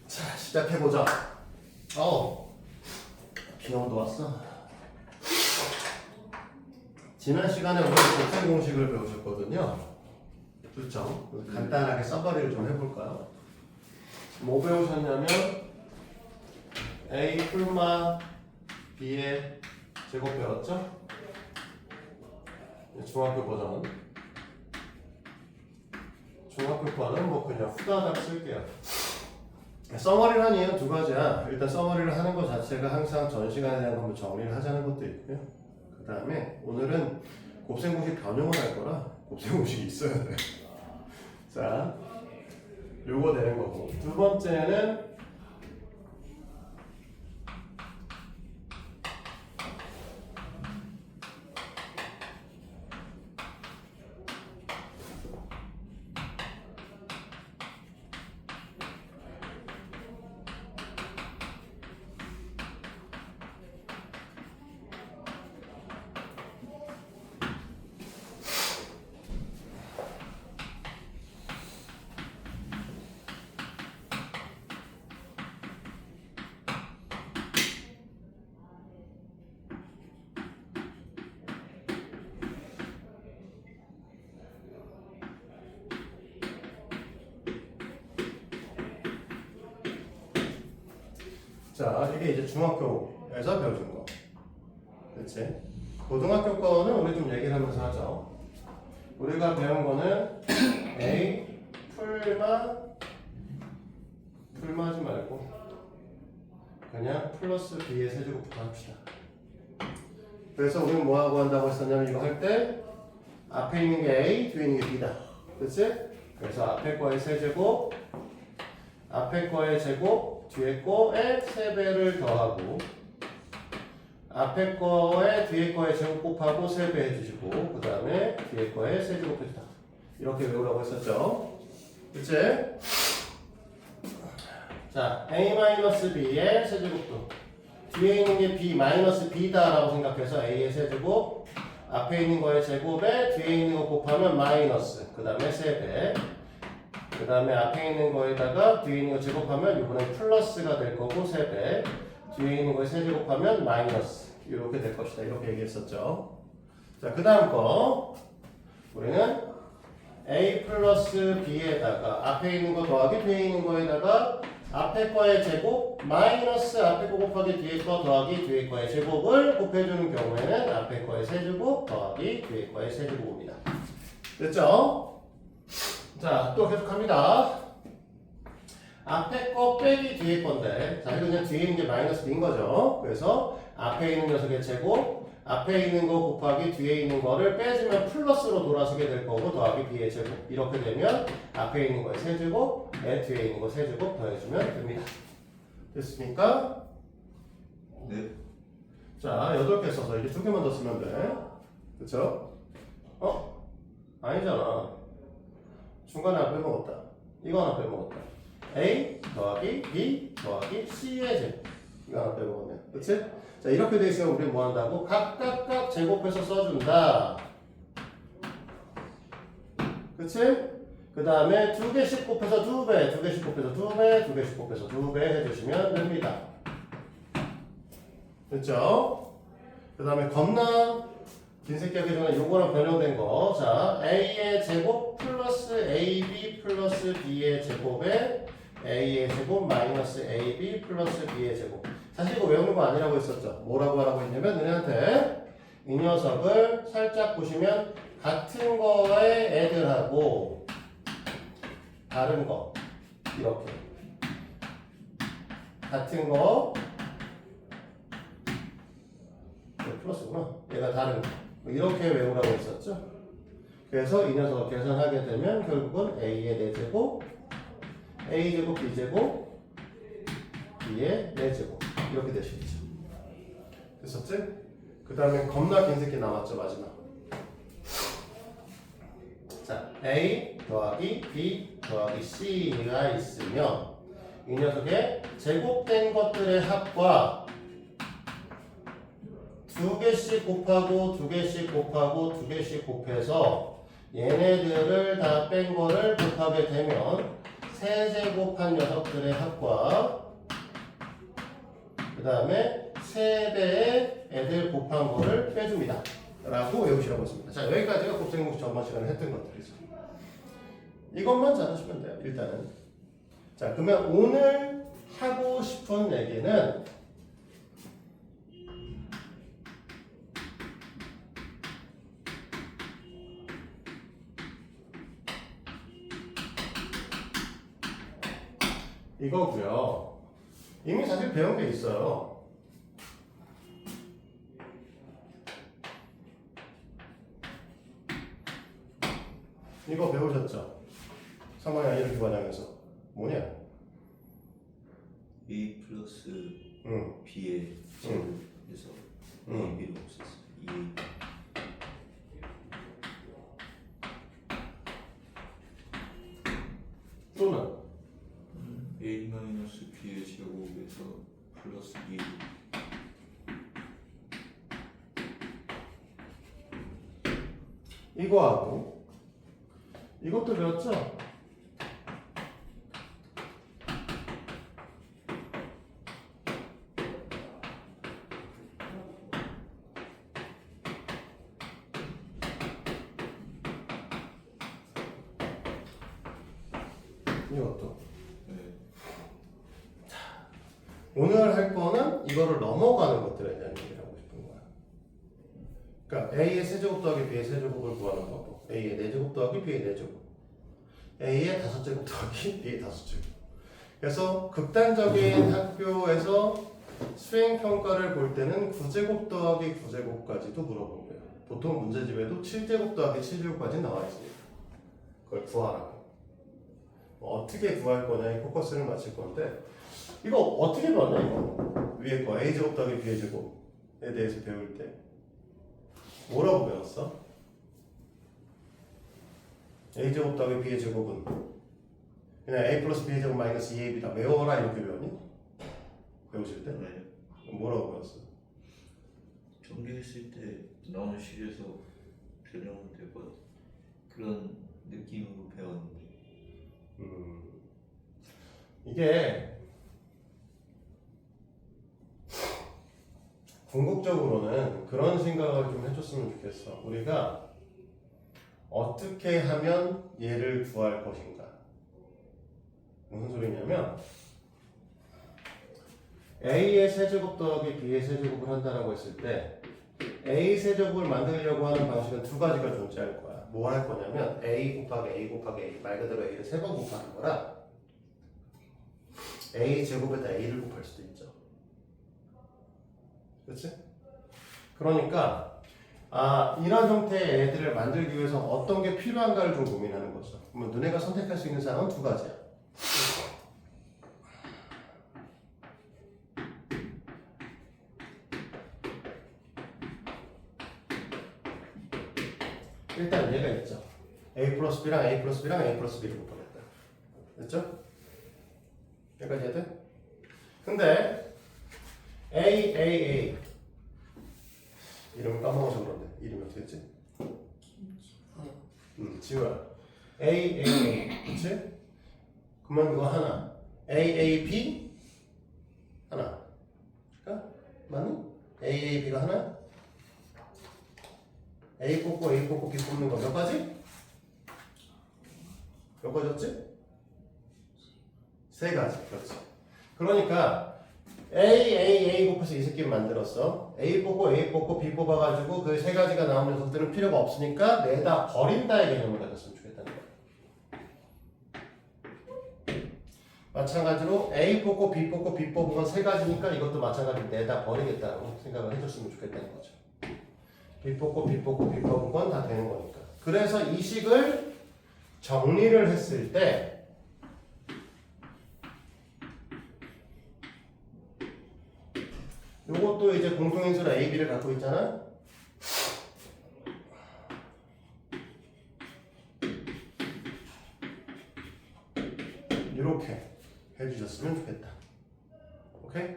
자, 시작해보자. 비염도 왔어. 지난 시간에 우리 곱셈 공식을 배우셨거든요. 그렇죠? 간단하게 써머리를 좀 해볼까요? 뭐 배우셨냐면 A 풀마 B의 제곱 배웠죠? 중학교 버전. 중학교 거는 뭐 그냥 후다닥 쓸게요. 써머리를 한 이유는 두 가지야. 일단 써머리를 하는 것 자체가 항상 전 시간에 대한 거 정리를 하자는 것도 있고요. 그 다음에 오늘은 곱셈 공식 변형을 할 거라 곱셈 공식이 있어야 돼. 자, 요거 되는 거고. 두 번째는 자, 이게 이제 중학교에서 배워준 거. 그치? 고등학교 거는 우리 좀 얘기를 하면서 하죠. 우리가 배운 거는 A 풀마하지 말고 그냥 플러스 B의 세제곱부터 합시다. 그래서 우리는 뭐하고 한다고 했었냐면 이거 할 때 앞에 있는 게 A, 뒤에 있는 게 B다. 그치? 그래서 앞에 거의 세제곱, 앞에 거의 제곱, 뒤에 거에 3배를 더하고 앞에 거에 뒤에 거에 제곱 곱하고 3배 해주시고 그 다음에 뒤에 거에 세제곱 해주다. 이렇게 외우라고 했었죠. 그치? 자, A-B의 세제곱도 뒤에 있는 게 B-B다 라고 생각해서 A의 세제곱 앞에 있는 거의 제곱에 뒤에 있는 거 곱하면 마이너스 그 다음에 3배 그 다음에 앞에 있는 거에다가 뒤에 있는 거 제곱하면 이번엔 플러스가 될 거고 3배 뒤에 있는 거에 세제곱하면 마이너스 이렇게 될 것이다 이렇게 얘기했었죠. 자, 그 다음 거 우리는 A 플러스 B에다가 앞에 있는 거 더하기 뒤에 있는 거에다가 앞에 거의 제곱 마이너스 앞에 거 곱하기 뒤에 거 더하기 뒤에 거의 제곱을 곱해주는 경우에는 앞에 거의 세제곱 더하기 뒤에 거의 세제곱입니다. 됐죠? 자, 또 계속합니다. 앞에 거 빼기 뒤에 건데, 자, 이거 그냥 뒤에 있는 게 마이너스 B인 거죠. 그래서 앞에 있는 녀석의 제곱, 앞에 있는 거 곱하기 뒤에 있는 거를 빼주면 플러스로 돌아서게 될 거고, 더하기 B의 제곱. 이렇게 되면 앞에 있는 거의 세제곱, 뒤에 있는 거 세제곱 더해주면 됩니다. 됐습니까? 네. 자, 8개 써서 이제 2개만 더 쓰면 돼. 그쵸? 아니잖아. 중간에 하나 빼먹었다. 이거 하나 빼먹었다. A 더하기 B 더하기 C의 제곱. 이거 하나 빼먹었네. 그치? 자, 이렇게 돼 있으면 우리 뭐 한다고? 각각 제곱해서 써준다. 그치? 그 다음에 2개씩 곱해서 2배, 2개씩 곱해서 2배, 2개씩 곱해서 2배 해주시면 됩니다. 됐죠? 그 다음에 겁나 긴 새끼 하기 전에 요거랑 변형된 거. 자, A의 제곱 플러스 AB 플러스 B의 제곱에 A의 제곱 마이너스 AB 플러스 B의 제곱. 사실 이거 외우는 거 아니라고 했었죠. 뭐라고 하라고 했냐면 너네한테 이 녀석을 살짝 보시면 같은 거의 애들하고 다른 거 이렇게 같은 거 플러스구나. 얘가 다른 거 이렇게 외우라고 했었죠. 그래서 이 녀석을 계산하게 되면 결국은 A의 4제곱 A제곱 B제곱 B의 4제곱 이렇게 되시겠죠. 됐었지? 그 다음에 겁나 긴 새끼 남았죠. 마지막. 자, A 더하기 B 더하기 C가 있으면 이 녀석의 제곱된 것들의 합과 2개씩 곱하고 2개씩 곱하고 2개씩 곱해서 얘네들을 다 뺀 거를 곱하게 되면 세제곱한 녀석들의 합과 그 다음에 3배의 애들 곱한 거를 빼줍니다 라고 외우시라고 했습니다. 자, 여기까지가 곱셈공식 저번 시간에 했던 것들이죠. 이것만 잘하시면 돼요. 일단은. 자, 그러면 오늘 하고 싶은 얘기는 이거고요. 이미 사실 배운 게 있어요. 이거 배우셨죠? 3학년 이렇게 과정에서 뭐냐? A 플러스 응. B의 제곱에서 A, B를 없앴어요. 2A. 또는 A 마이너스 B의 제곱에서 플러스 2A. 이거하고 이것도 배웠죠? 이것도. 네. 오늘 할 거는 이거를 넘어가는 것들에 대한 얘기를 하고 싶은 거야. 그러니까 A의 세제곱 더하기 B의 세제곱을 구하는 방법. A의 4제곱 더하기 B의 4제곱. A의 5제곱 더하기 B의 5제곱. 그래서 극단적인 학교에서 수행평가를 볼 때는 9제곱 더하기 9제곱까지도 물어본 거예요. 보통 문제집에도 7제곱 더하기 7제곱까지 나와 있습니다. 그걸 구하라고. 어떻게 구할 거냐에 포커스를 맞출 건데 이거 어떻게 배웠냐 이거? 위에 거 A제곱 더하기 B의 제곱에 대해서 배울 때 뭐라고 배웠어? A제곱 더하기 B의 제곱은 그냥 A 플러스 B의 제곱 마이너스 2AB다 외워라 이렇게 배웠니? 배우실 때? 네. 뭐라고 배웠어? 전개했을 때 나오는 식에서 변형은 되고 그런 느낌으로 배웠는데 이게 궁극적으로는 그런 생각을 좀 해줬으면 좋겠어. 우리가 어떻게 하면 얘를 구할 것인가? 무슨 소리냐면 A의 세제곱 더하기 B의 세제곱을 한다라고 했을 때 A 세제곱을 만들려고 하는 방식은 두 가지가 존재할 거야. 뭐 할 거냐면 A 곱하기 A 곱하기 A 말 그대로 A를 3번 곱하는 거라 A 제곱에다 A를 곱할 수도 있죠. 그렇지? 그러니까 이런 형태의 애들을 만들기 위해서 어떤 게 필요한가를 좀 고민하는 거죠. 그러면 너네가 선택할 수 있는 사항은 두 가지야. 일단 얘가 있죠. A 플러스 B랑 A 플러스 B랑 A 플러스 B를 곱하겠다. 됐죠? 여기까지 해야 돼? 근데 A 이름을 까먹어서 그런데 이름이 어떻게 했지? 지우야. A 그치? 그러면 이거 하나 AAB 하나 그러니까 맞니? AAB가 하나 A 뽑고 B 뽑는 거 몇 가지? 몇 가지였지? 3가지. 그렇지. 그러니까 A 곱해서 이 새끼를 만들었어. A 뽑고 B 뽑아가지고 그 3가지가 나온 녀석들은 필요가 없으니까 내다 버린다의 개념을 가졌으면 좋겠다는 거야. 마찬가지로 A 뽑고 B 뽑은 건 3가지니까 이것도 마찬가지로 내다 버리겠다고 생각을 해줬으면 좋겠다는 거죠. B 뽑은 건 다 되는 거니까. 그래서 이 식을 정리를 했을 때 요것도 이제 공통인수로 A, B를 갖고 있잖아. 이렇게 해주셨으면 좋겠다. 오케이?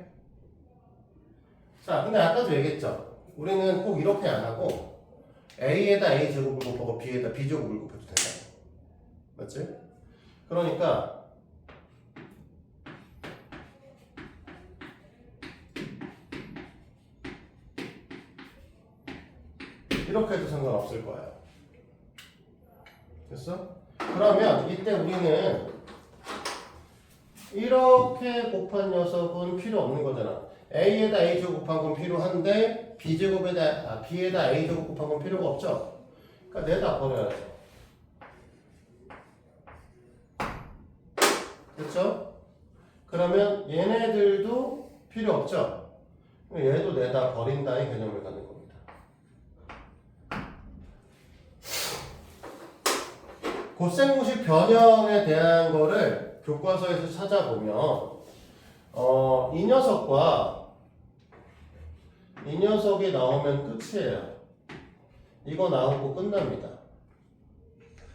자, 근데 아까도 얘기했죠. 우리는 꼭 이렇게 안 하고 A에다 A 제곱을 곱하고 B에다 B 제곱을 곱해도 된다. 맞지? 그러니까 이렇게 해도 상관없을 거예요. 됐어? 그러면 이때 우리는 이렇게 곱한 녀석은 필요 없는 거잖아. a에다 a제곱 곱한 건 필요한데 b에다 a제곱 곱한 건 필요가 없죠. 그러니까 내다 버려야죠. 그렇죠? 그러면 얘네들도 필요 없죠. 얘도 내다 버린다의 개념을 갖는 겁니다. 곱셈공식 변형에 대한 거를 교과서에서 찾아보면 이 녀석이 나오면 끝이에요. 이거 나오고 끝납니다.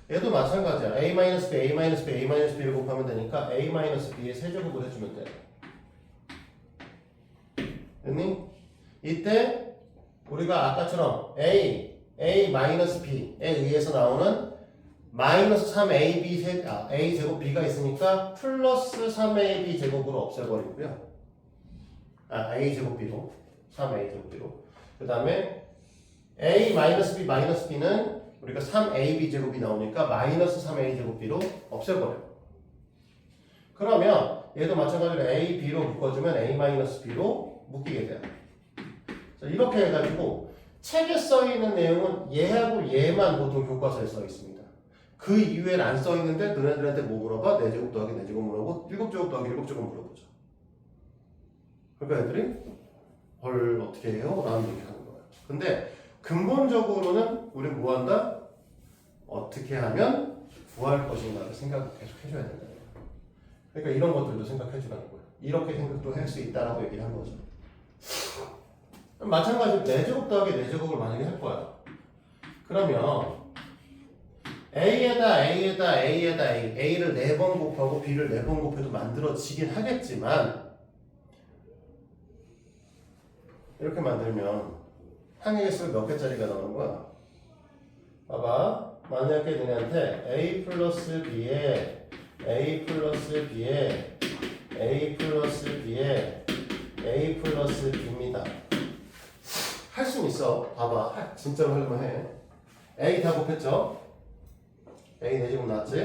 얘도 마찬가지야. a-b, a-b, a-b를 곱하면 되니까 a-b의 세제곱을 해주면 돼. 됐니? 이때 우리가 아까처럼 a-b에 의해서 나오는 마이너스 3ab a 제곱 b가 있으니까 플러스 3ab 제곱으로 없애버리고요. a 제곱 b로 3a 제곱 b로. 그 다음에 a 마이너스 b 마이너스 b는 우리가 3ab 제곱이 나오니까 마이너스 3a 제곱 b로 없애버려. 그러면 얘도 마찬가지로 a b로 묶어주면 a 마이너스 b로 묶이게 돼요. 자, 이렇게 해가지고 책에 써 있는 내용은 얘하고 얘만 보통 교과서에 써 있습니다. 그 이후엔 안 써 있는데 너네들한테 뭐 물어봐? 4제곱 더하기 4제곱 물어보고 7제곱 더하기 7제곱 물어보죠. 그러니까 애들이 헐 어떻게 해요? 라는 얘기 하는 거예요. 근데 근본적으로는 우린 뭐 한다? 어떻게 하면 구할 것인가를 생각을 계속 해줘야 된다. 그러니까 이런 것들도 생각해 주라는 거예요. 이렇게 생각도 할 수 있다라고 얘기를 한 거죠. 마찬가지로 4제곱 더하기 4제곱을 만약에 할 거야. 그러면 A에다 A를 4번 곱하고 B를 4번 곱해도 만들어지긴 하겠지만 이렇게 만들면 항의 개수가 몇 개짜리가 나오는 거야? 봐봐. 만약에 너네한테 A 플러스 B에 A 플러스 B에 A 플러스 B에 A 플러스 B입니다. 할 수는 있어. 봐봐. 진짜로 하려면 해. A 다 곱했죠? A 4제곱 나왔지?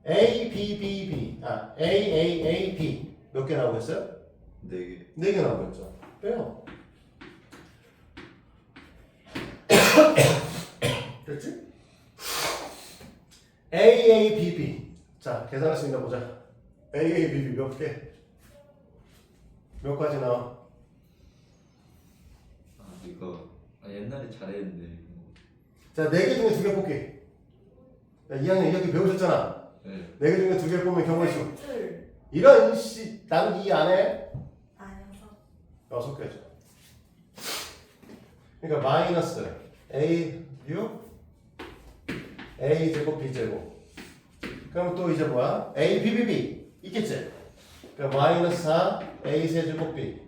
A, B, B, B. A, A, A, B. 몇 개 나오겠어요? 4개. 4개 나오겠죠? 빼요. 됐지? A, A, B, B. 자, 계산할 수 있나 보자. A, A, B, B 몇 개? 몇 가지 나와? 이거 옛날에 잘했는데. 자, 4개 중에 2개 뽑기. 2학년 2학기 배우셨잖아. 네. 4개 중에 2개 뽑으면 경우의 수. 줄 이런 씨, 나는 이 안에 나눠서 6개죠. 그러니까 마이너스 A 6 A 제곱 B 제곱. 그럼 또 이제 뭐야? A B B B 있겠지? 그러니까 마이너스 4 A 세제곱 B.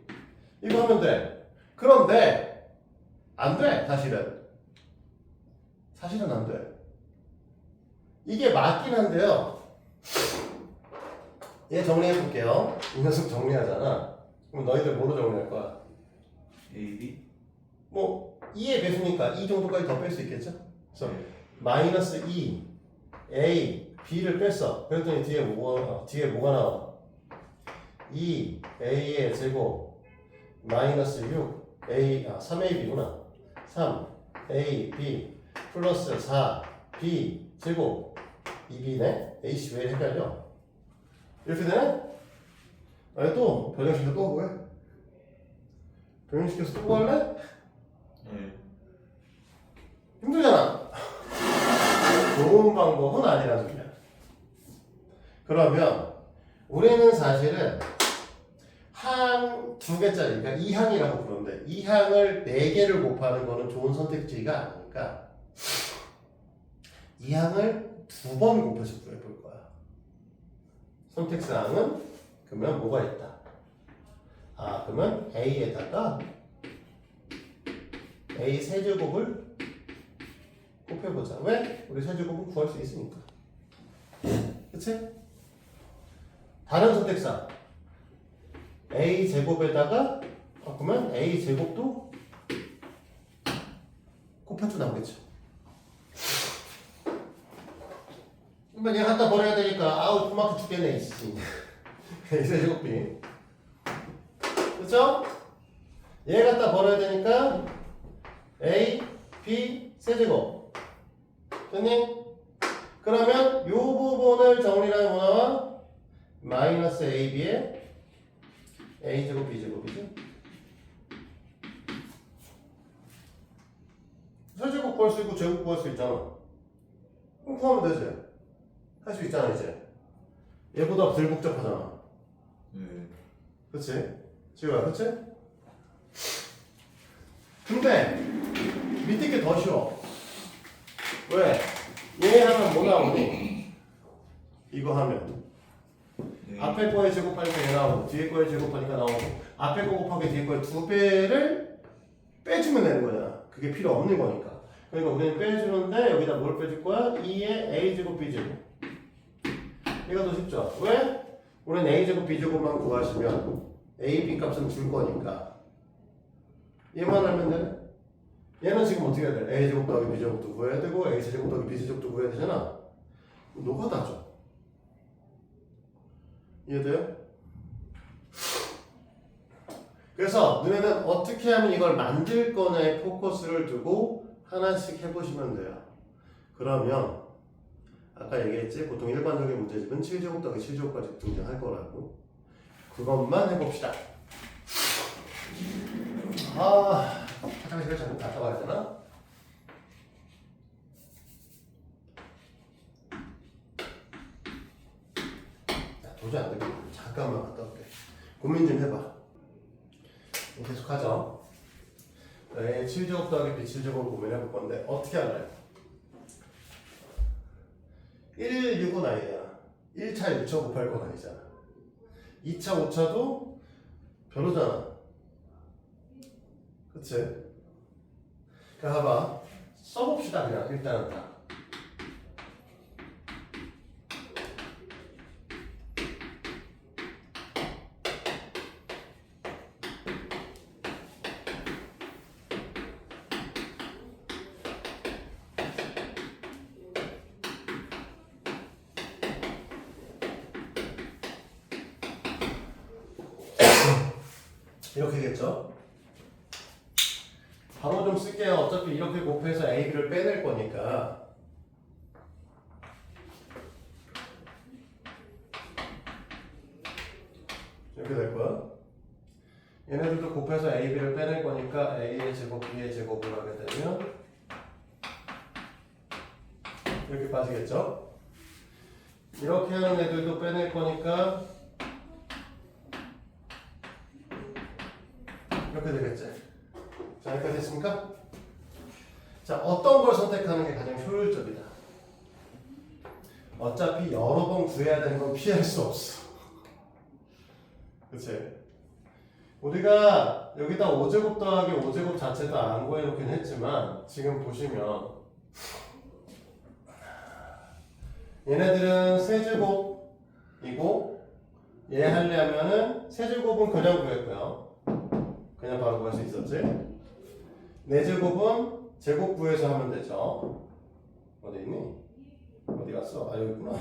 이거 하면 돼. 그런데 안 돼. 사실은 안 돼. 이게 맞긴 한데요. 얘 정리해 볼게요. 이 녀석 정리하잖아. 그럼 너희들 뭐로 정리할 거야? A, B? 뭐 2의 배수니까 2 정도까지 더 뺄 수 있겠죠? 그래서 마이너스 2 A B를 뺐어. 그랬더니 뒤에 뭐가 나와? 2 A의 제곱 마이너스 6 A 3AB구나. 3 A B 플러스 4 B 제곱 2B네. AC 왜 헷갈려? 이렇게 되네? 아니 또 변형시켜 또 뭐해? 변형시켜서 또 뭐 할래? 네. 힘들잖아. 좋은 방법은 아니라는 소리야. 그러면 우리는 사실은 항 2개짜리, 그러니까 2항이라고 부르는데 2항을 4개를 곱하는 거는 좋은 선택지가 아니니까 2항을 2번 곱해서 구해볼 거야. 선택사항은 그러면 뭐가 있다? 그러면 A에다가 A 세제곱을 곱해보자. 왜? 우리 세제곱은 구할 수 있으니까. 그치? 다른 선택사 A 제곱에다가 그러면 A 제곱도 곱해도 나오겠죠. 그러면 얘 갖다 버려야 되니까 아우 그만큼 죽겠네 이씨. A세제곱 B. 그쵸? 얘 갖다 버려야 되니까 A, B 세제곱. 됐니? 그러면 요 부분을 정리하면 뭐 나와? 마이너스 AB에 A제곱 B제곱이죠? 세제곱 구할 수 있고 제곱 구할 수 있잖아. 그럼 구하면 되지. 할 수 있잖아 이제. 얘보다 덜 복잡하잖아. 그치? 지우야 그치? 근데 밑에 게 더 쉬워. 왜? 얘 하면 뭐 나오니? 이거 하면 앞에 거에 제곱하니까 얘 나오고 뒤에 거에 제곱하니까 나오고 앞에 거 곱하기 뒤에 거에 2배를 빼주면 되는 거잖아. 그게 필요 없는 거니까. 그러니까 우리는 빼주는데 여기다 뭘 빼줄 거야? 2의 A제곱 B제곱. 얘가 더 쉽죠? 왜? 우리는 A제곱 B제곱만 구하시면 A, B 값은 줄 거니까 얘만 알면 되네? 얘는 지금 어떻게 해야 돼? A제곱 더하기 B제곱도 구해야 되고 A제곱 더하기 B제곱도 구해야 되잖아. 노가다죠. 이해돼요? 그래서 너네는 어떻게 하면 이걸 만들 거냐에 포커스를 두고 하나씩 해보시면 돼요. 그러면 아까 얘기했지? 보통 일반적인 문제집은 7제곱 더하기 7제곱까지 등장할 거라고. 그것만 해봅시다. 화장실에 잠깐 갔다 와야 되나? 야, 도저히 안 되겠다. 잠깐만 갔다 올게. 고민 좀 해봐. 계속 하죠. 7제곱 더하기 B7제곱 고민해 볼 건데 어떻게 할래요? 1, 6은 아니잖아. 1차 6차 곱할 건 아니잖아. 2차 5차도 별로잖아. 그치? 그러니까 봐봐. 써봅시다 그냥 일단은 다. 이렇게겠죠? 바로 좀 쓸게요. 어차피 이렇게 곱해서 A, B를 빼낼 거니까. 이렇게 될 거야. 얘네들도 곱해서 A, B를 빼낼 거니까 A의 제곱, B의 제곱을 하게 되면 이렇게 빠지겠죠? 이렇게 하는 애들도 빼낼 거니까 이렇게 되겠지. 자, 여기까지 됐습니까? 자, 어떤 걸 선택하는 게 가장 효율적이다. 어차피 여러 번 구해야 되는 건 피할 수 없어. 그치? 우리가 여기다 5제곱 더하기 5제곱 자체도 안 구해놓긴 했지만 지금 보시면 얘네들은 세제곱이고 얘 하려면은 세제곱은 그냥 구했고요. 그냥 바로 구할 수 있었지. 4제곱은 제곱 구해서 하면 되죠. 어디 있니? 어디 갔어? 아 여기 있구나.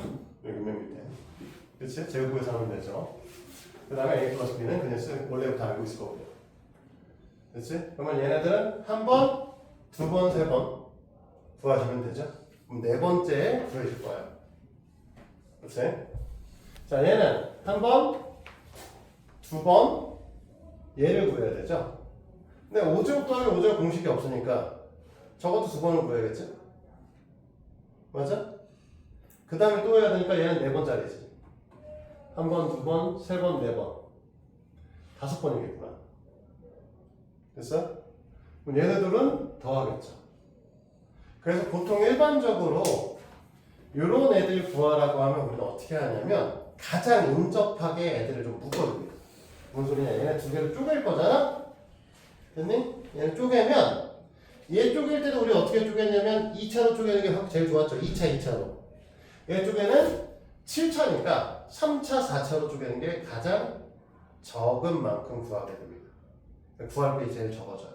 여기 맨 밑에. 그치? 제곱 구해서 하면 되죠. 그 다음에 A 플러스 B는 그냥 원래부터 알고 있을 거고요. 그치? 그러면 얘네들은 한 번, 두 번, 세 번 구하시면 되죠. 그럼 네 번째에 구해줄 거예요. 그치? 자, 얘는 한 번, 두 번, 얘를 구해야 되죠. 근데 5제곱 더하기 5제곱 공식이 없으니까 적어도 두 번은 구해야겠지? 맞아? 그 다음에 또 해야 되니까 얘는 네 번짜리지. 한 번, 두 번, 세 번, 네 번. 5번이겠구나. 됐어? 그럼 얘네들은 더 하겠죠. 그래서 보통 일반적으로 이런 애들 구하라고 하면 우리는 어떻게 하냐면 가장 인접하게 애들을 좀 묶어줍니다. 무슨 소리냐? 얘네 두 개를 쪼갤 거잖아? 됐니? 얘를 쪼개면 얘 쪼갤 때도 우리 어떻게 쪼개냐면 2차로 쪼개는 게 제일 좋았죠. 2차, 2차로. 얘 쪼개는 7차니까 3차, 4차로 쪼개는 게 가장 적은 만큼 구하게 됩니다. 구할 때 제일 적어져요.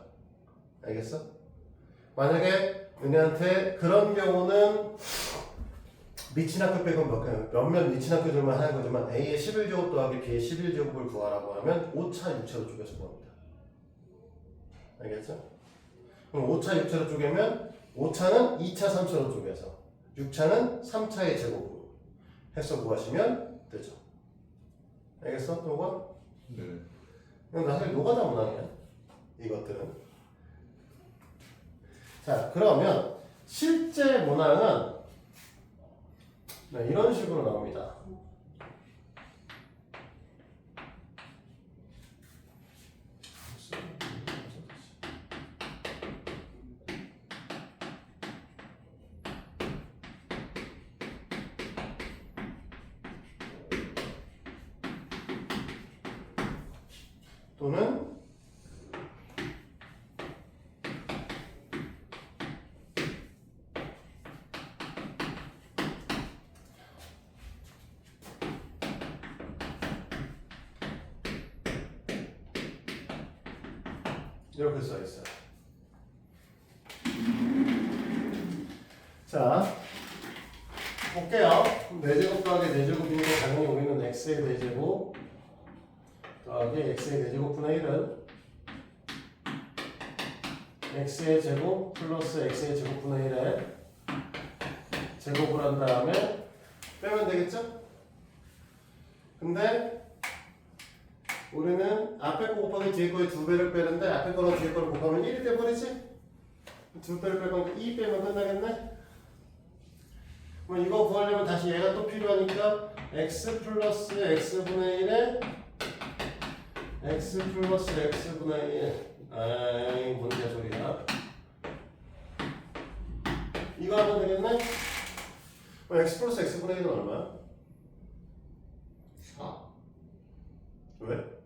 알겠어? 만약에 은혜한테 그런 경우는 미친 학교 빼고 몇몇 미친 학교들만 하는 거지만 A의 11제곱 더하기 B의 11제곱을 구하라고 하면 5차 6차로 쪼개서 구합니다. 알겠죠? 그럼 5차 6차로 쪼개면 5차는 2차 3차로 쪼개서 6차는 3차의 제곱으로 해서 구하시면 되죠. 알겠어? 또건? 네. 이건 사실 노가다 문항이야. 이것들은. 자, 그러면 실제 문항은 네, 이런 식으로 나옵니다. 또는 이렇게 써 있어요. 자, 볼게요. 4제곱 더하기 4제곱이니까 당연히 우리는 x의 4제곱 더하기 x의 4제곱분의 1은 x의 제곱 플러스 x의 제곱분의 1에 제곱을 한 다음에 빼면 되겠죠? 근데 우리는 앞에 거 곱하기 뒤에 거의 2배를 빼는데 앞에 거랑 뒤에 거를 곱하면 1이 돼버리지? 2배를 빼면 2 빼면 끝나겠네? 그럼 이거 구하려면 다시 얘가 또 필요하니까 x 플러스 x분의 1에 x 플러스 x분의 1 아이 뭔 개소리야. 이거 하면 되겠네? 그럼 x 플러스 x분의 1은 얼마야? 4. 왜?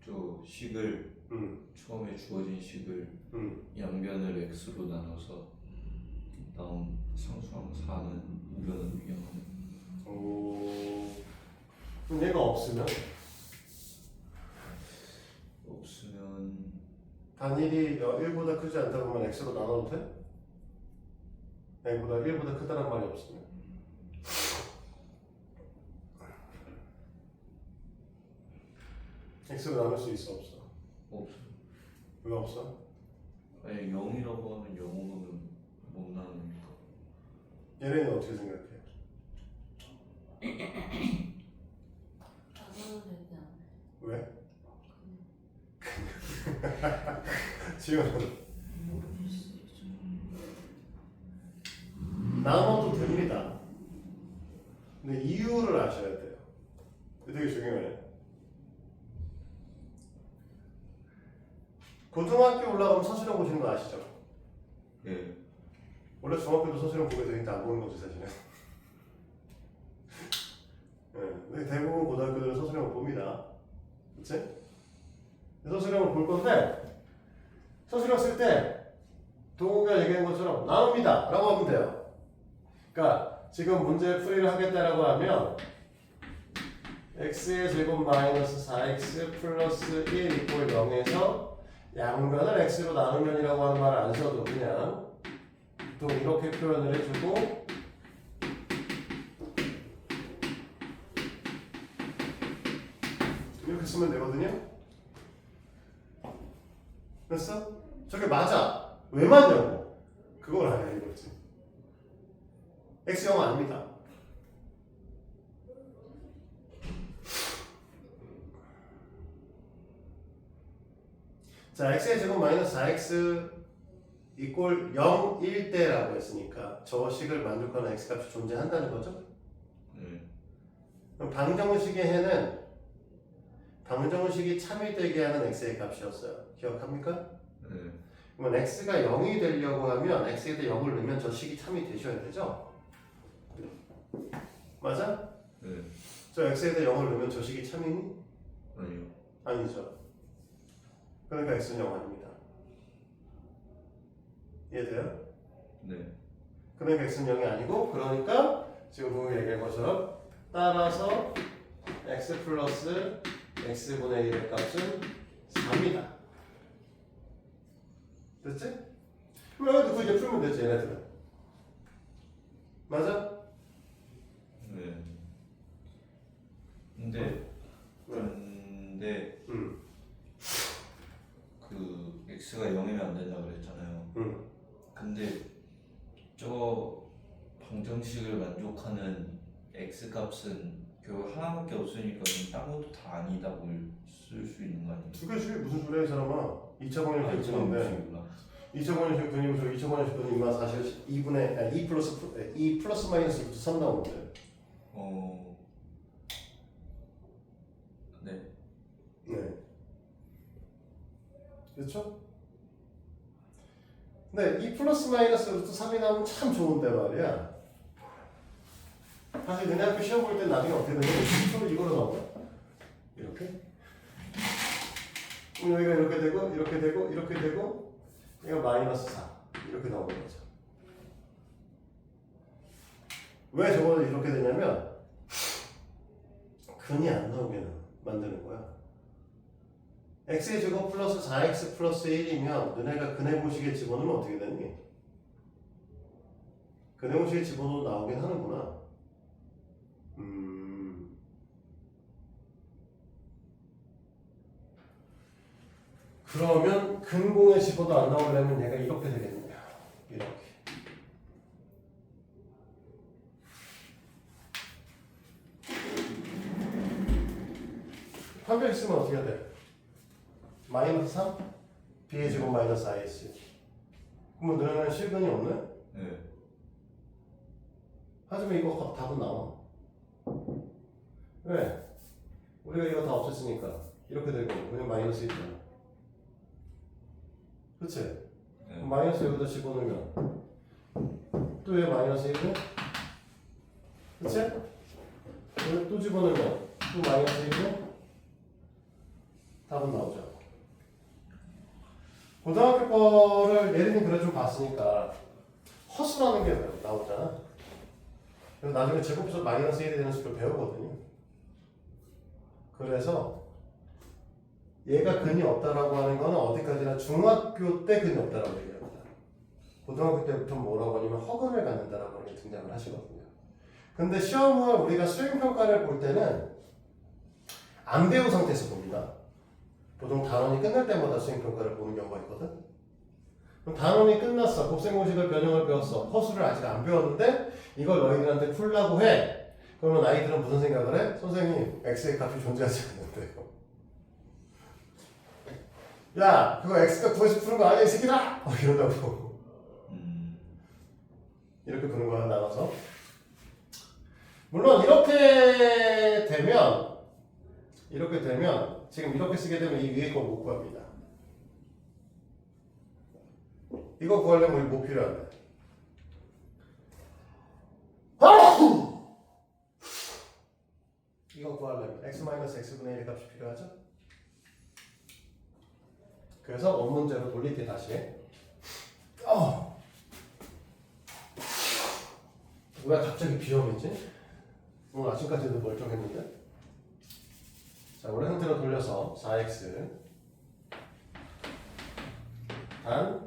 저 식을 처음에 주어진 식을 양변을 x로 나눠서 다음 상수항 4는 우변을 이용하는. 오. 그럼 얘가 없으면? 없으면 단일이 1보다 크지 않다 보면 x로 나눠도 돼? a보다 1보다 크다는 말이 없으면 x로 나눌 수 있어 없어? 없어. 왜 없어? 아니 0이라고 하면 0으로는 못 나눕니다. 얘네는 어떻게 생각해? 나눠도 되지 않아요? 왜? 지원은 나눠도 됩니다. 근데 이유를 아셔야 돼요. 되게 중요해요. 고등학교 올라가면 서술형 보시는 거 아시죠? 예. 원래 중학교도 서술형 보게 되는데 안 보는 거지 사실은. 네, 근데 대부분 고등학교들은 서술형을 봅니다. 그치? 서술형을 볼 건데 서술형 쓸 때 동욱이가 얘기한 것처럼 나눕니다 라고 하면 돼요. 그러니까 지금 문제 풀이를 하겠다라고 하면 x의 제곱 마이너스 4x 플러스 1 이꼴 0에서 양변을 x로 나누면이라고 하는 말을 안 써도 그냥 또 이렇게 표현을 해주고 이렇게 쓰면 되거든요. 됐어? 저게 맞아. 왜 맞냐고. 그걸 알아야 이거지. x0 아닙니다. 자, x의 제곱 마이너스 4x 이꼴 0, 1대라고 했으니까 저 식을 만족하는 x값이 존재한다는 거죠? 그럼 방정식의 해는 방정식이 참이되게 하는 x의 값이었어요. 기억합니까? 그러면 x가 0이 되려고 하면 x에다 0을 넣으면 저 식이 참이 되셔야 되죠? 맞아? 저 x에다 0을 넣으면 저 식이 참이니? 아니요. 아니죠. 그러니까 x는 0 아닙니다. 이해돼요? 네. 그러니까 x는 0이 아니고 그러니까 지금 보고 얘기한 것처럼 따라서 x 플러스 x분의 1의 값은 4입니다. 됐지? 그럼 그 이제 풀면 되지 얘네들은. 맞아? 네. 근데 그 x가 0이면 안 된다 그랬잖아요. 근데 저 방정식을 만족하는 x 값은 결국 하나밖에 없으니까 그럼 딴 것도 다 아니다고 쓸 수 있는 거 아니에요? 두 개지 무슨 소리야 이 사람아. 2차 방정식 저는 근인데 몰라. 2차 방정식 근이고 저 2차 방정식 근이만 사실 2 플러스 마이너스부터 3 나오는데. 네. 네. 그렇죠? 근데 2 플러스 마이너스부터 3이 나오면 참 좋은데 말이야. 사실 너네 학교 시험 볼 때 나중에 어떻게 되냐면 이거로 나오냐? 이렇게? 여기가 이렇게 되고 이렇게 되고 이렇게 되고 얘가 마이너스 4 이렇게 나오는 거죠. 왜 저거를 이렇게 되냐면 근이 안 나오게 만드는 거야. x의 제곱 플러스 4x 플러스 1이면 너네가 근해 보시기에 집어넣으면 어떻게 되니? 근해 보시기에 집어넣으면 나오긴 하는구나. 그러면 근공에 집어도 안 나오려면 얘가 이렇게 되겠네요. 이렇게. 판별 쓰면 어떻게 돼? 마이너스 3? b의 제곱 마이너스 ic. 그러면 너네는 실근이 없네? 네. 하지만 이거 답은 나와. 왜? 우리가 이거 다 없앴으니까 이렇게 되고 그냥 마이너스 1이잖아. 그치? 네. 마이너스 여기다 집어넣으면 또 왜 마이너스 1이? 그치? 여기 또 집어넣으면 또 마이너스 1이? 답은 나오죠. 고등학교 거를 예린이 그래 좀 봤으니까 허수라는 게 나오잖아. 그래서 나중에 제곱수 마이너스 1이 되는 수를 배우거든요. 그래서 얘가 근이 없다라고 하는 거는 어디까지나 중학교 때 근이 없다라고 얘기합니다. 고등학교 때부터 뭐라고 하냐면 허근을 갖는다라고 하는 게 등장을 하시거든요. 근데 시험을 우리가 수행평가를 볼 때는 안 배운 상태에서 봅니다. 보통 단원이 끝날 때마다 수행평가를 보는 경우가 있거든. 그럼 단원이 끝났어. 곱셈공식을 변형을 배웠어. 허수를 아직 안 배웠는데 이걸 너희들한테 풀라고 해. 그러면 아이들은 무슨 생각을 해? 선생님, x의 값이 존재하지 않는데요. 야, 그거 x가 구해서 푸는 거 아니야, 이 새끼다! 이러다고. 이렇게 보는 거야, 나가서. 물론, 이렇게 되면, 지금 이렇게 쓰게 되면 이 위에 거 못 구합니다. 이거 구하려면 우리 뭐 필요한데? 이거 구하려면 x-x분의 1의 값이 필요하죠? 그래서 원문제로 돌릴게 다시. 왜 갑자기 비염이지? 오늘 아침까지도 멀쩡했는데? 자, 원래 상태로 돌려서 4x 단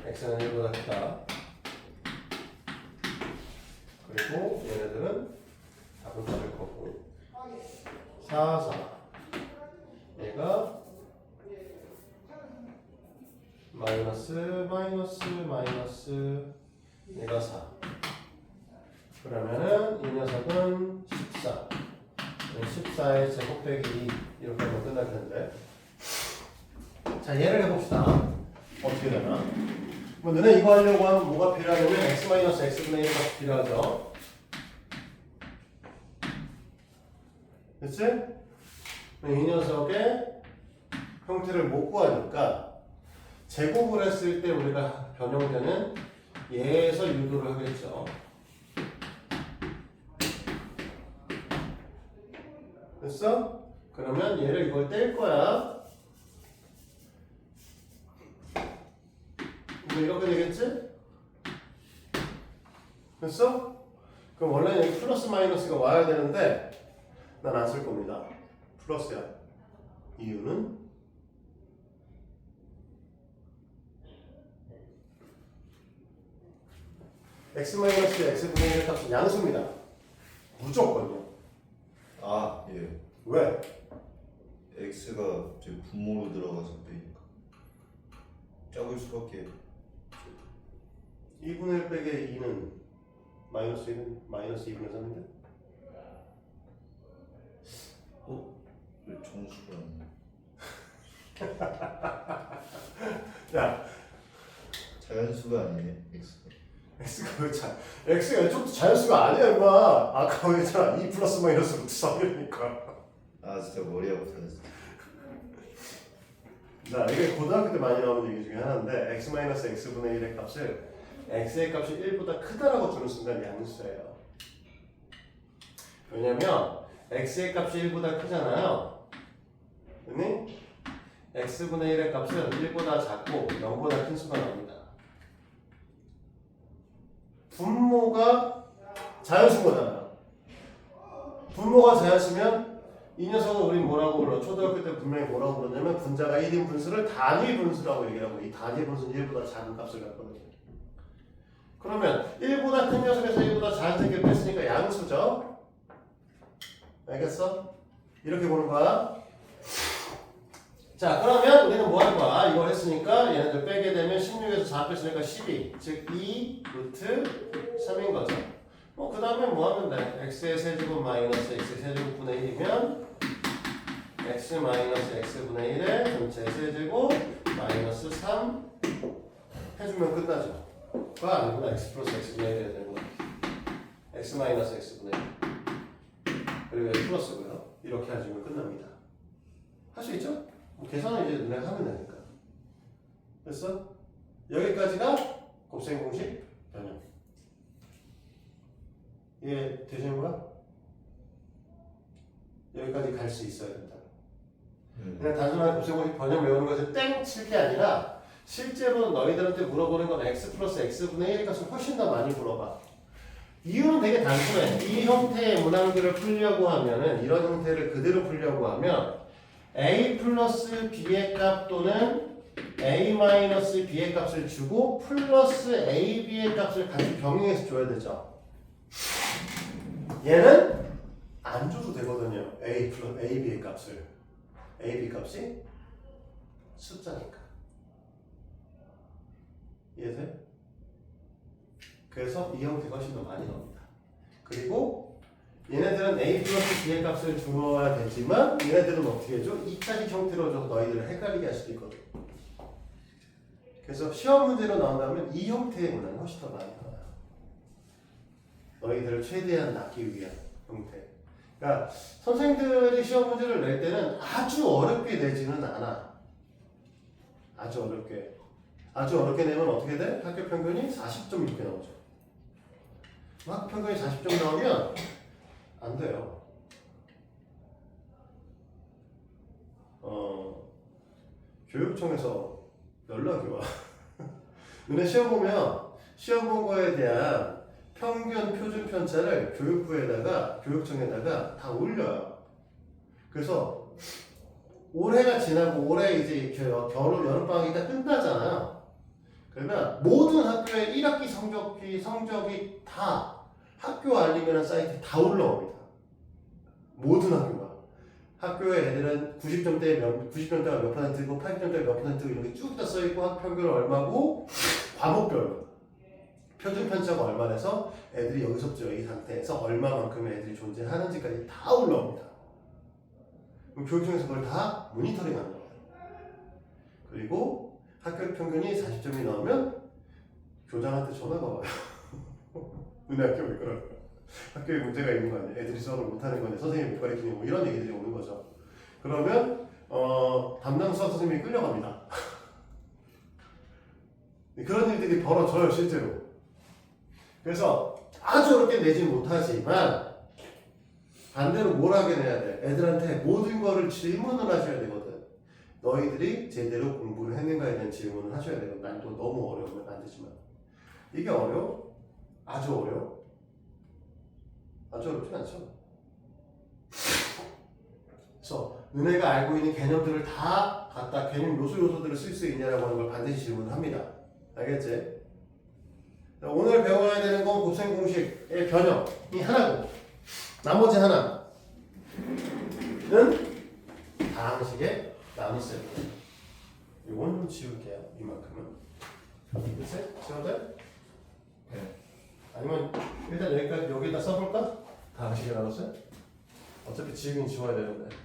x는 1보다 크다. 그리고 얘네들은 답은 받을 거고 4, 4 얘가 마이너스 얘가 4. 그러면은 이 녀석은 14. 14의 제곱 빼기 2 이렇게 하면 끝날 텐데. 자, 얘를 해봅시다. 어떻게 되나? 뭐 너네 이거 하려고 하면 뭐가 필요하냐면 x-x분의 1가 필요하죠. 그치? 이 녀석의 형태를 못 구하니까 제곱을 했을 때 우리가 변형되는 얘에서 유도를 하겠죠. 됐어? 그러면 얘를 이걸 뗄 거야. 뭐 이렇게 되겠지? 됐어? 그럼 원래는 여기 플러스 마이너스가 와야 되는데 난 안 쓸 겁니다. 플러스야. 이유는 x-x분의 1의 값은 양수입니다. 무조건요. 아, 예. 왜? x가 제 분모로 들어가서 빼니까 적을 수밖에. 2분의 1 빼기 2는 마이너스 1은 마이너스 2분의 3인데? 왜 정수가 아니야? 야, 자연수가 아니네, x가. x가 왜 x가 이쪽도 자연수가 아니야 임마. 아까 그랬잖아 2 플러스 마이너스 루트 3이니까. 아, 진짜 머리 아프다. 자, 이게 고등학교 때 많이 나오는 얘기 중에 하나인데 x-x분의 1의 값을 x의 값이 1보다 크다라고 두는 순간 양수예요. 왜냐면 x의 값이 1보다 크잖아요. 그니 x분의 1의 값은 1보다 작고 0보다 큰 수가 나옵니다. 분모가 자연수인 거잖아요. 분모가 자연수면 이 녀석을 우리 뭐라고 불러? 초등학교 때 분명히 뭐라고 불렀냐면 분자가 1인 분수를 단위 분수라고 얘기하고 이 단위 분수는 1보다 작은 값을 갖거든요. 그러면 1보다 큰 녀석에서 1보다 작은 새끼를 뺐으니까 양수죠? 알겠어? 이렇게 보는 거야. 자, 그러면 우리는 뭐 할 거야? 이걸 했으니까 얘네들 빼게 되면 16에서 4 뺐으니까 12, 즉 2 루트 3인 거죠. 그 다음에 뭐 하면 돼? x의 세제곱 마이너스 x의 세제곱분의 1이면 x 마이너스 x분의 1의 전체 세제곱 마이너스 3 해주면 끝나죠. 그거 아니구나. x 플러스 x분의 1이 되는 거. x 마이너스 x분의 1 그리고 x 플러스고요. 이렇게 해주면 끝납니다. 할 수 있죠? 계산은 이제 내가 하면 되니까. 됐어? 여기까지가 곱셈 공식 변형. 이해 되시는 거야? 여기까지 갈 수 있어야 된다. 그냥 단순한 곱셈 공식 변형 외우는 것을 땡 칠 게 아니라 실제로 너희들한테 물어보는 건 x 플러스 x분의 1 값을 훨씬 더 많이 물어봐. 이유는 되게 단순해. 이 형태의 문항들을 풀려고 하면은 이런 형태를 그대로 풀려고 하면 a 플러스 b의 값 또는 a 마이너스 b의 값을 주고 플러스 a, b의 값을 같이 병행해서 줘야 되죠. 얘는 안 줘도 되거든요. a 플러스 a, b의 값을. a, b 값이 숫자니까. 이해돼? 그래서 이 형태가 훨씬 더 많이 나옵니다. 그리고 얘네들은 a 플러스 b의 값을 주어야 되지만 얘네들은 어떻게 해줘? 2차식 형태로 줘서 너희들을 헷갈리게 할 수도 있거든. 그래서 시험 문제로 나온다면 이 형태의 문항이 훨씬 더 많이 나와요. 너희들을 최대한 낚기 위한 형태. 그러니까 선생들이 시험 문제를 낼 때는 아주 어렵게 내지는 않아. 아주 어렵게. 아주 어렵게 내면 어떻게 돼? 학교 평균이 40점 이렇게 나오죠. 학교 평균이 40점 나오면 안 돼요. 교육청에서 연락이 와. 너네 시험 보면 시험 본 거에 대한 평균 표준 편차를 교육부에다가 교육청에다가 다 올려요. 그래서 올해가 지나고 올해 이제 겨울 여름방학이 다 끝나잖아요. 그러면 모든 학교의 1학기 성적이 다 학교 알림이라는 사이트에 다 올라옵니다. 모든 학교가. 학교의 애들은 90점대가 몇 퍼센트고 80점대가 몇 퍼센트고 이런 게 쭉 다 써있고 학 평균은 얼마고 과목별로 표준 편차가 얼마래서 애들이 여기서부터 여기 상태에서 얼마만큼의 애들이 존재하는지까지 다 올라옵니다. 그럼 교육청에서 그걸 다 모니터링 하는 거예요. 그리고 학교 평균이 40점이 나오면 교장한테 전화가 와요. 너네 학교 왜 그럴까? 학교에 문제가 있는 거 아니야? 애들이 수업을 못하는 거냐? 선생님이 못 가르치냐? 뭐 이런 얘기들이 오는 거죠. 그러면 담당 수학 선생님이 끌려갑니다. 그런 일들이 벌어져요 실제로. 그래서 아주 어렵게 내지 못하지만 반대로 뭘 하게 내야 돼? 애들한테 모든 거를 질문을 하셔야 되거든. 너희들이 제대로 공부를 했는가에 대한 질문을 하셔야 되거든. 난 또 너무 어려우면 안 되지만. 이게 어려워? 아주 어려워? 아주 어렵진 않죠. 그래서 너네가 알고 있는 개념들을 다 갖다 개념 요소들을 쓸 수 있냐라고 하는 걸 반드시 질문을 합니다. 알겠지? 오늘 배워야 되는 건 곱셈 공식의 변형이 하나고 나머지 하나는 다항식의 나눗셈이에요. 이건 좀 지울게요. 이만큼은. 됐어요? 지워도 돼? 네. 아니면 일단 여기까지 여기다 써볼까? 다항식의 나눗셈? 어차피 지우긴 지워야 되는데.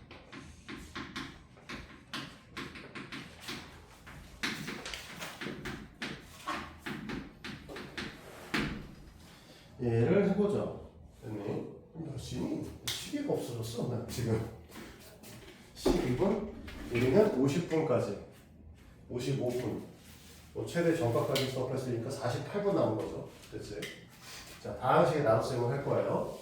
얘를 해보자. 됐니? 몇 시니? 시계가 없어졌어. 나 지금 12분? 여기는 50분까지 55분 뭐 최대 정각까지 수업했으니까 48분 남은 거죠. 그치? 자, 다항식의 나눗셈을 할 거예요.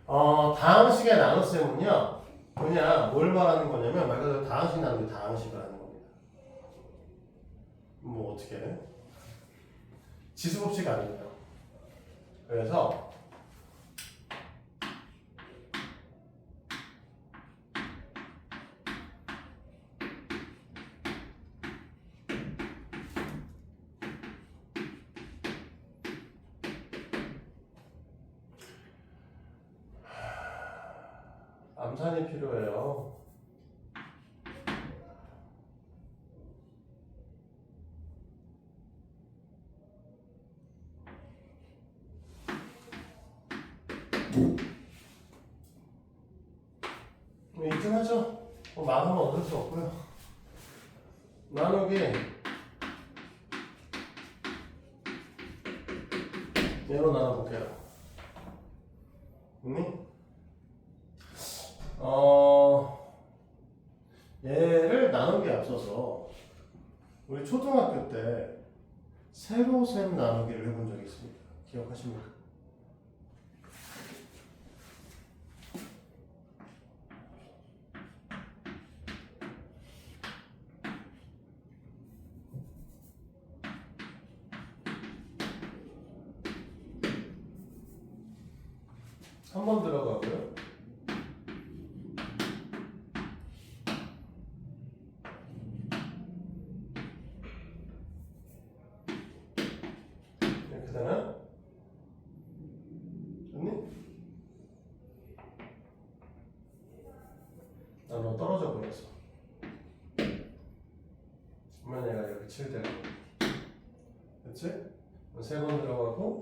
다항식의 나눗셈은요 그냥 뭘 말하는 거냐면 말 그대로 다항식 나누기 다항식을 하는 겁니다. 뭐 어떻게 해? 지수법칙 아니에요. 그래서 암산이 필요해요. 이쯤 하죠. 마감은 얻을 수 없고요. 나누기 얘로 나눠볼게요. 얘를 나누기에 앞서서 우리 초등학교 때 세로셈 나누기를 해본 적이 있습니다. 기억하십니까? 한 번 들어가고요. 이렇게 되나? 됐니? 나로 떨어져 버렸어. 그러면 얘가 이렇게 7대가 그치? 세 번 들어가고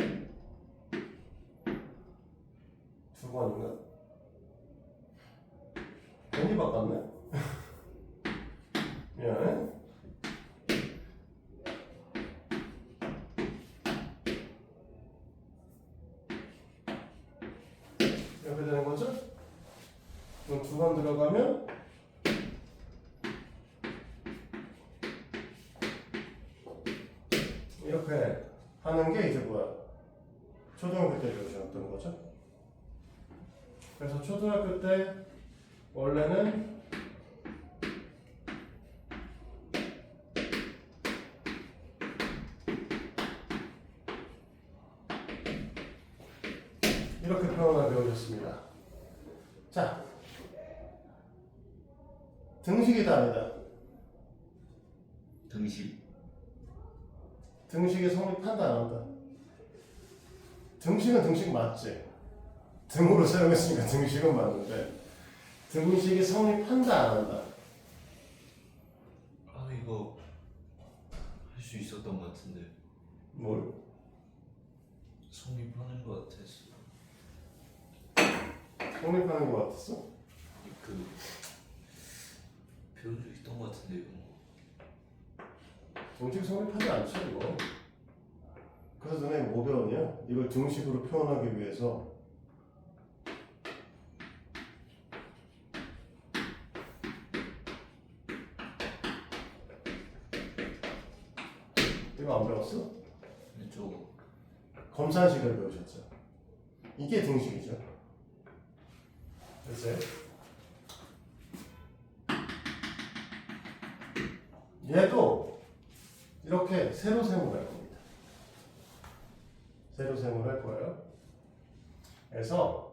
두 번인가? 괜히 바꿨네? 미안해. 이렇게 되는 거죠? 그럼 두 번 들어가면 이렇게 하는 게 이제 뭐야? 초등학교 때 배우셨던 거죠? 그래서 초등학교 때 원래는 이렇게 표현을 배우셨습니다. 자, 등식이다 아니다. 등식이 성립한다 안 한다. 등식은 등식 맞지. 등으로 사용했으니까 등식은 맞는데 등식이 성립한다 안 한다. 아 이거 할 수 있었던 것 같은데 뭘? 성립하는 것 같았어. 성립하는 것 같았어? 그 배운 적 있던 것 같은데 이거. 등식 성립하지 않죠 이거. 그래서 너네 뭐 배웠냐? 이걸 등식으로 표현하기 위해서 이거 안 배웠어? 저거 검산식을 배우셨죠? 이게 등식이죠. 됐어요? 얘도 이렇게 세로셈을 할 겁니다. 세로셈을 할 거예요. 그래서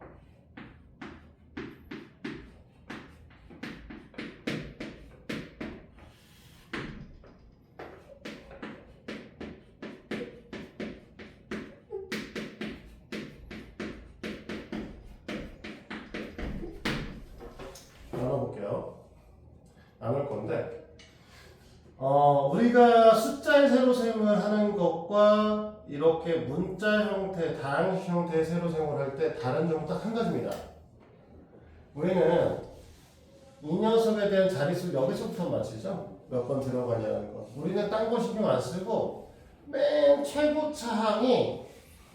거예요. 나눌 건데 우리가 숫자의 세로셈을 하는 것과 이렇게 문자 형태, 다항식 형태의 세로셈을 할 때 다른 점은 딱 한 가지입니다. 우리는 이 녀석에 대한 자릿수 여기서부터 맞추죠? 몇 번 들어가냐는 거. 우리는 딴 거 신경 안 쓰고 맨 최고차 항이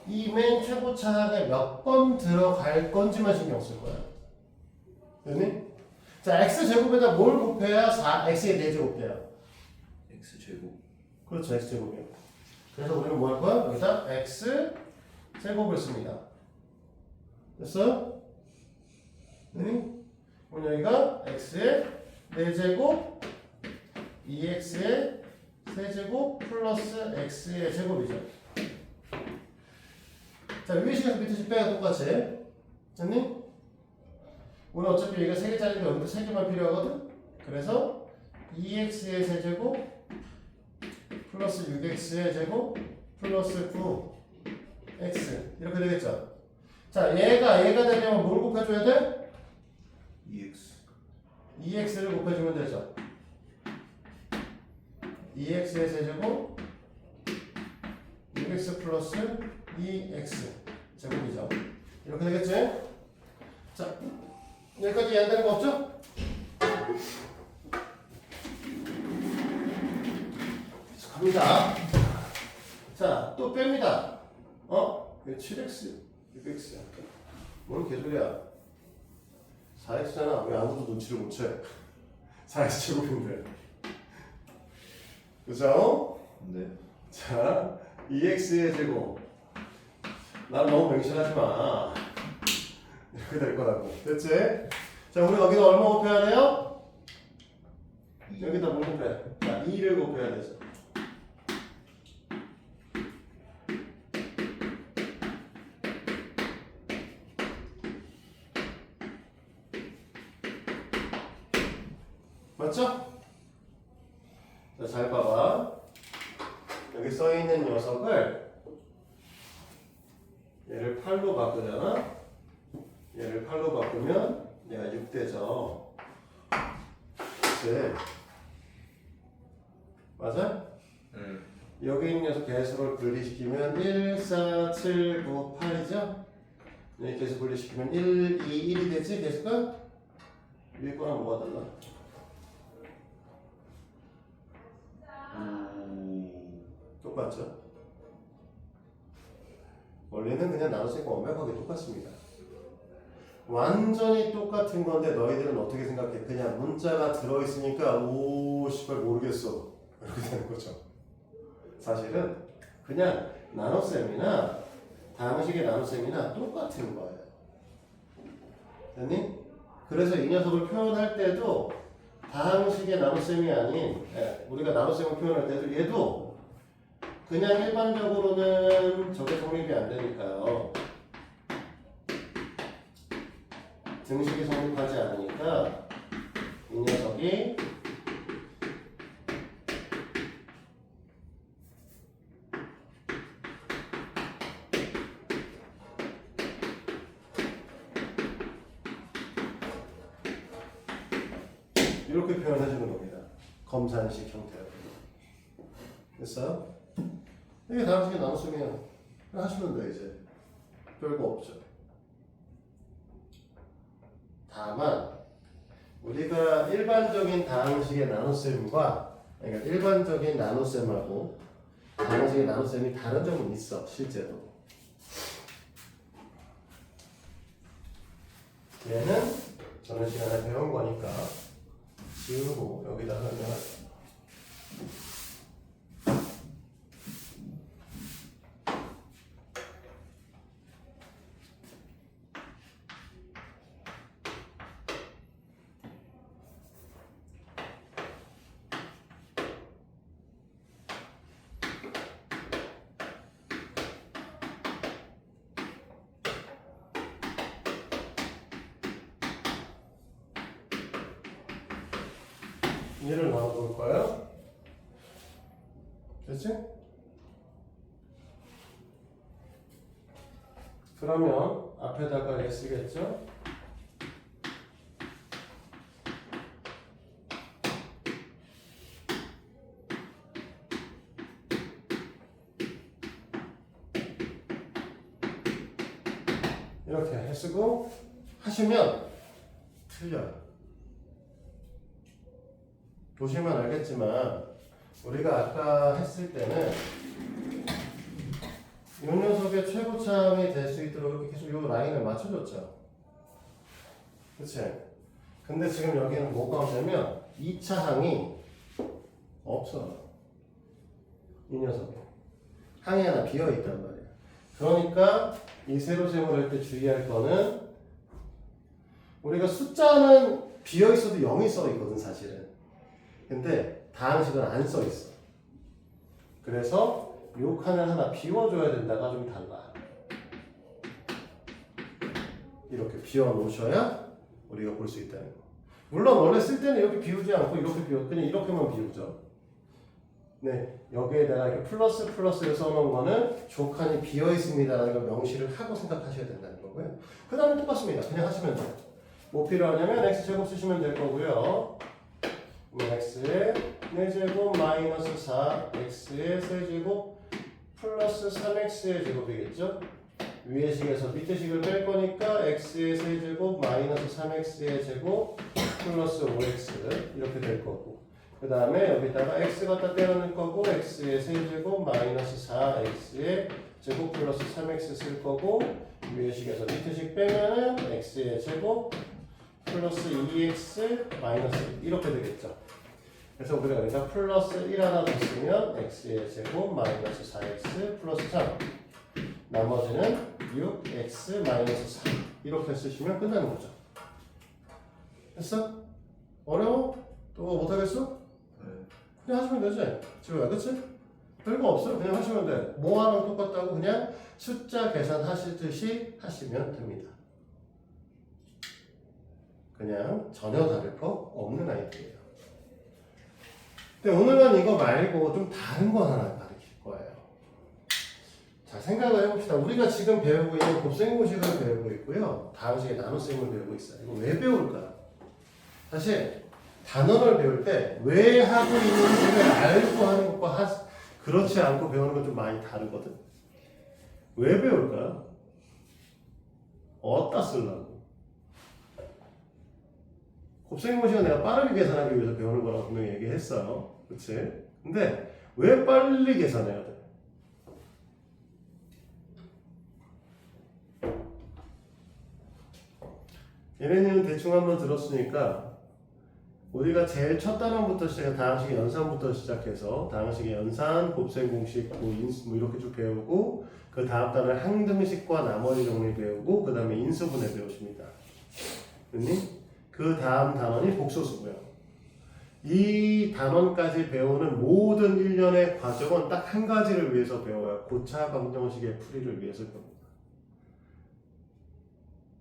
이 맨 최고차 항에 몇 번 들어갈 건지만 신경 쓸 거야. 됐니? 자, x제곱에다 뭘 곱해야 x의 4제곱돼요? x제곱. 그렇죠, x제곱이요. 그래서 우리는 뭐 할 거야? 여기다 x제곱을 씁니다. 됐어? 네? 그럼 여기가 x의 4제곱 2x의 세제곱 플러스 x의 제곱이죠. 자, 위에 식에서 밑에 식 빼야 똑같이. 됐니? 오늘 어차피 여기가 3개짜리인데 여기도 3개만 필요하거든? 그래서 2x의 세제곱 플러스 6x의 제곱 플러스 9x 이렇게 되겠죠? 자, 얘가 되려면 뭘 곱해줘야 돼? 2x를 곱해주면 되죠. 2x의 세제곱 6x 플러스 2x 제곱이죠. 이렇게 되겠지? 자, 여기까지 이해되는 거 없죠? 갑니다. 자, 또 뺍니다. 7x, 6x야. 뭔 개소리야? 4x잖아. 왜 아무도 눈치를 못 채? 4x 제곱인데. 그죠? 네. 자, 2x의 제곱. 난 너무 맹신하지 마. 이렇게 될 거라고. 됐지? 자, 우리 여기다 얼마 곱해야 돼요? 여기다 뭐 곱해? 자, 2를 곱해야 되죠. 맞죠? 자, 잘 봐봐. 여기 써있는 녀석을 얘를 8로 바꾸잖아? 얘를 8로 바꾸면 얘가 6되죠. 그치? 맞아? 여기 있는 녀석 개수를 분리시키면 1, 4, 7, 9, 8이죠? 여기 개수 분리시키면 1, 2, 1이 되지? 개수가? 위에 거랑 뭐가 달라? 똑같죠? 원리는 그냥 나눴으니까 완벽하게 똑같습니다. 완전히 똑같은 건데 너희들은 어떻게 생각해? 그냥 문자가 들어있으니까 오 씨발 모르겠어 이렇게 되는 거죠. 사실은 그냥 나눗셈이나 다항식의 나눗셈이나 똑같은 거예요. 됐니? 그래서 이 녀석을 표현할 때도 다항식의 나눗셈이 아닌 우리가 나눗셈을 표현할 때도 얘도 그냥 일반적으로는 저게 성립이 안 되니까요. 등식이 성립하지 않으니까 이 녀석이 이렇게 표현해 주는 겁니다. 검산식 형태로. 됐어요? 이게 다항식의 나눗셈이에요. 하시면 돼 이제. 별거 없죠. 다만 우리가 일반적인 다항식의 나눗셈과 그러니까 일반적인 나눗셈하고 다항식의 나눗셈이 다른 점은 있어 실제로. 얘는 저는 시간에 배운 거니까 지우고 여기다가 그냥 얘를 나눠볼 거예요. 됐지? 그러면 앞에다가 얘 쓰겠죠? 이렇게 쓰고 하시면 틀려요. 보시면 알겠지만 우리가 아까 했을 때는 이 녀석의 최고참이 될 수 있도록 이렇게 계속 이 라인을 맞춰줬죠. 그치? 근데 지금 여기는 뭐가 없냐면 2차 항이 없어. 이 녀석이 항이 하나 비어있단 말이야. 그러니까 이 세로셈을 할 때 주의할 거는 우리가 숫자는 비어있어도 0이 써있거든 사실은. 근데 다항식은 안 써있어. 그래서 요 칸을 하나 비워줘야 된다가 좀 달라. 이렇게 비워놓으셔야 우리가 볼 수 있다는 거. 물론 원래 쓸 때는 이렇게 비우지 않고 이렇게 그냥 이렇게만 비우죠. 네, 여기에다가 이렇게 플러스를 써놓은 거는 조칸이 비어있습니다라는 걸 명시를 하고 생각하셔야 된다는 거고요. 그 다음에 똑같습니다. 그냥 하시면 돼요. 뭐 필요하냐면 x제곱 쓰시면 될 거고요. x의 4제곱 마이너스 4, x의 세제곱 플러스 3x의 제곱이겠죠? 위의 식에서 밑에 식을 뺄 거니까 x의 세제곱 마이너스 3x의 제곱 플러스 5x 이렇게 될 거고, 그 다음에 여기다가 x 갖다 떼어 넣을 거고 x의 세제곱 마이너스 4x의 제곱 플러스 3x 쓸 거고, 위의 식에서 밑에 식 빼면은 x의 제곱 플러스 2x 마이너스 이렇게 되겠죠. 그래서 우리가 여기다 플러스 1 하나 더 쓰면 x의 제곱 마이너스 4x 플러스 3, 나머지는 6x 마이너스 3 이렇게 쓰시면 끝나는 거죠. 됐어? 어려워? 또 못하겠어? 그냥 하시면 되지? 지금 그치? 별거 없어요. 그냥 하시면 돼. 뭐하는 똑같다고 그냥 숫자 계산하시듯이 하시면 됩니다. 그냥 전혀 다를 거 없는 아이디어예요. 근데 오늘은 이거 말고 좀 다른 거 하나 가르칠 거예요. 자, 생각을 해봅시다. 우리가 지금 배우고 있는 곱셈공식을 배우고 있고요. 다음 시간에 나눗셈을 배우고 있어요. 이거 왜 배울까요? 사실 단어를 배울 때 왜 하고 있는지를 알고 하는 것과 그렇지 않고 배우는 건 좀 많이 다르거든. 왜 배울까요? 어디다 쓰려고? 곱셈공식은 내가 빠르게 계산하기 위해서 배우는 거라고 분명히 얘기했어요. 그치? 근데 왜 빨리 계산해야 돼? 얘네는 대충 한번 들었으니까 우리가 제일 첫 단원부터 시작해 다항식의 연산부터 시작해서 다항식의 연산, 곱셈공식, 인수 뭐 이렇게 쭉 배우고, 그 다음 단원 항등식과 나머지 정리 배우고, 그 다음에 인수분해 배우십니다. 됐니? 그 다음 단원이 복소수고요. 이 단원까지 배우는 모든 일련의 과정은 딱 한 가지를 위해서 배워요. 고차 방정식의 풀이를 위해서 배웁니다.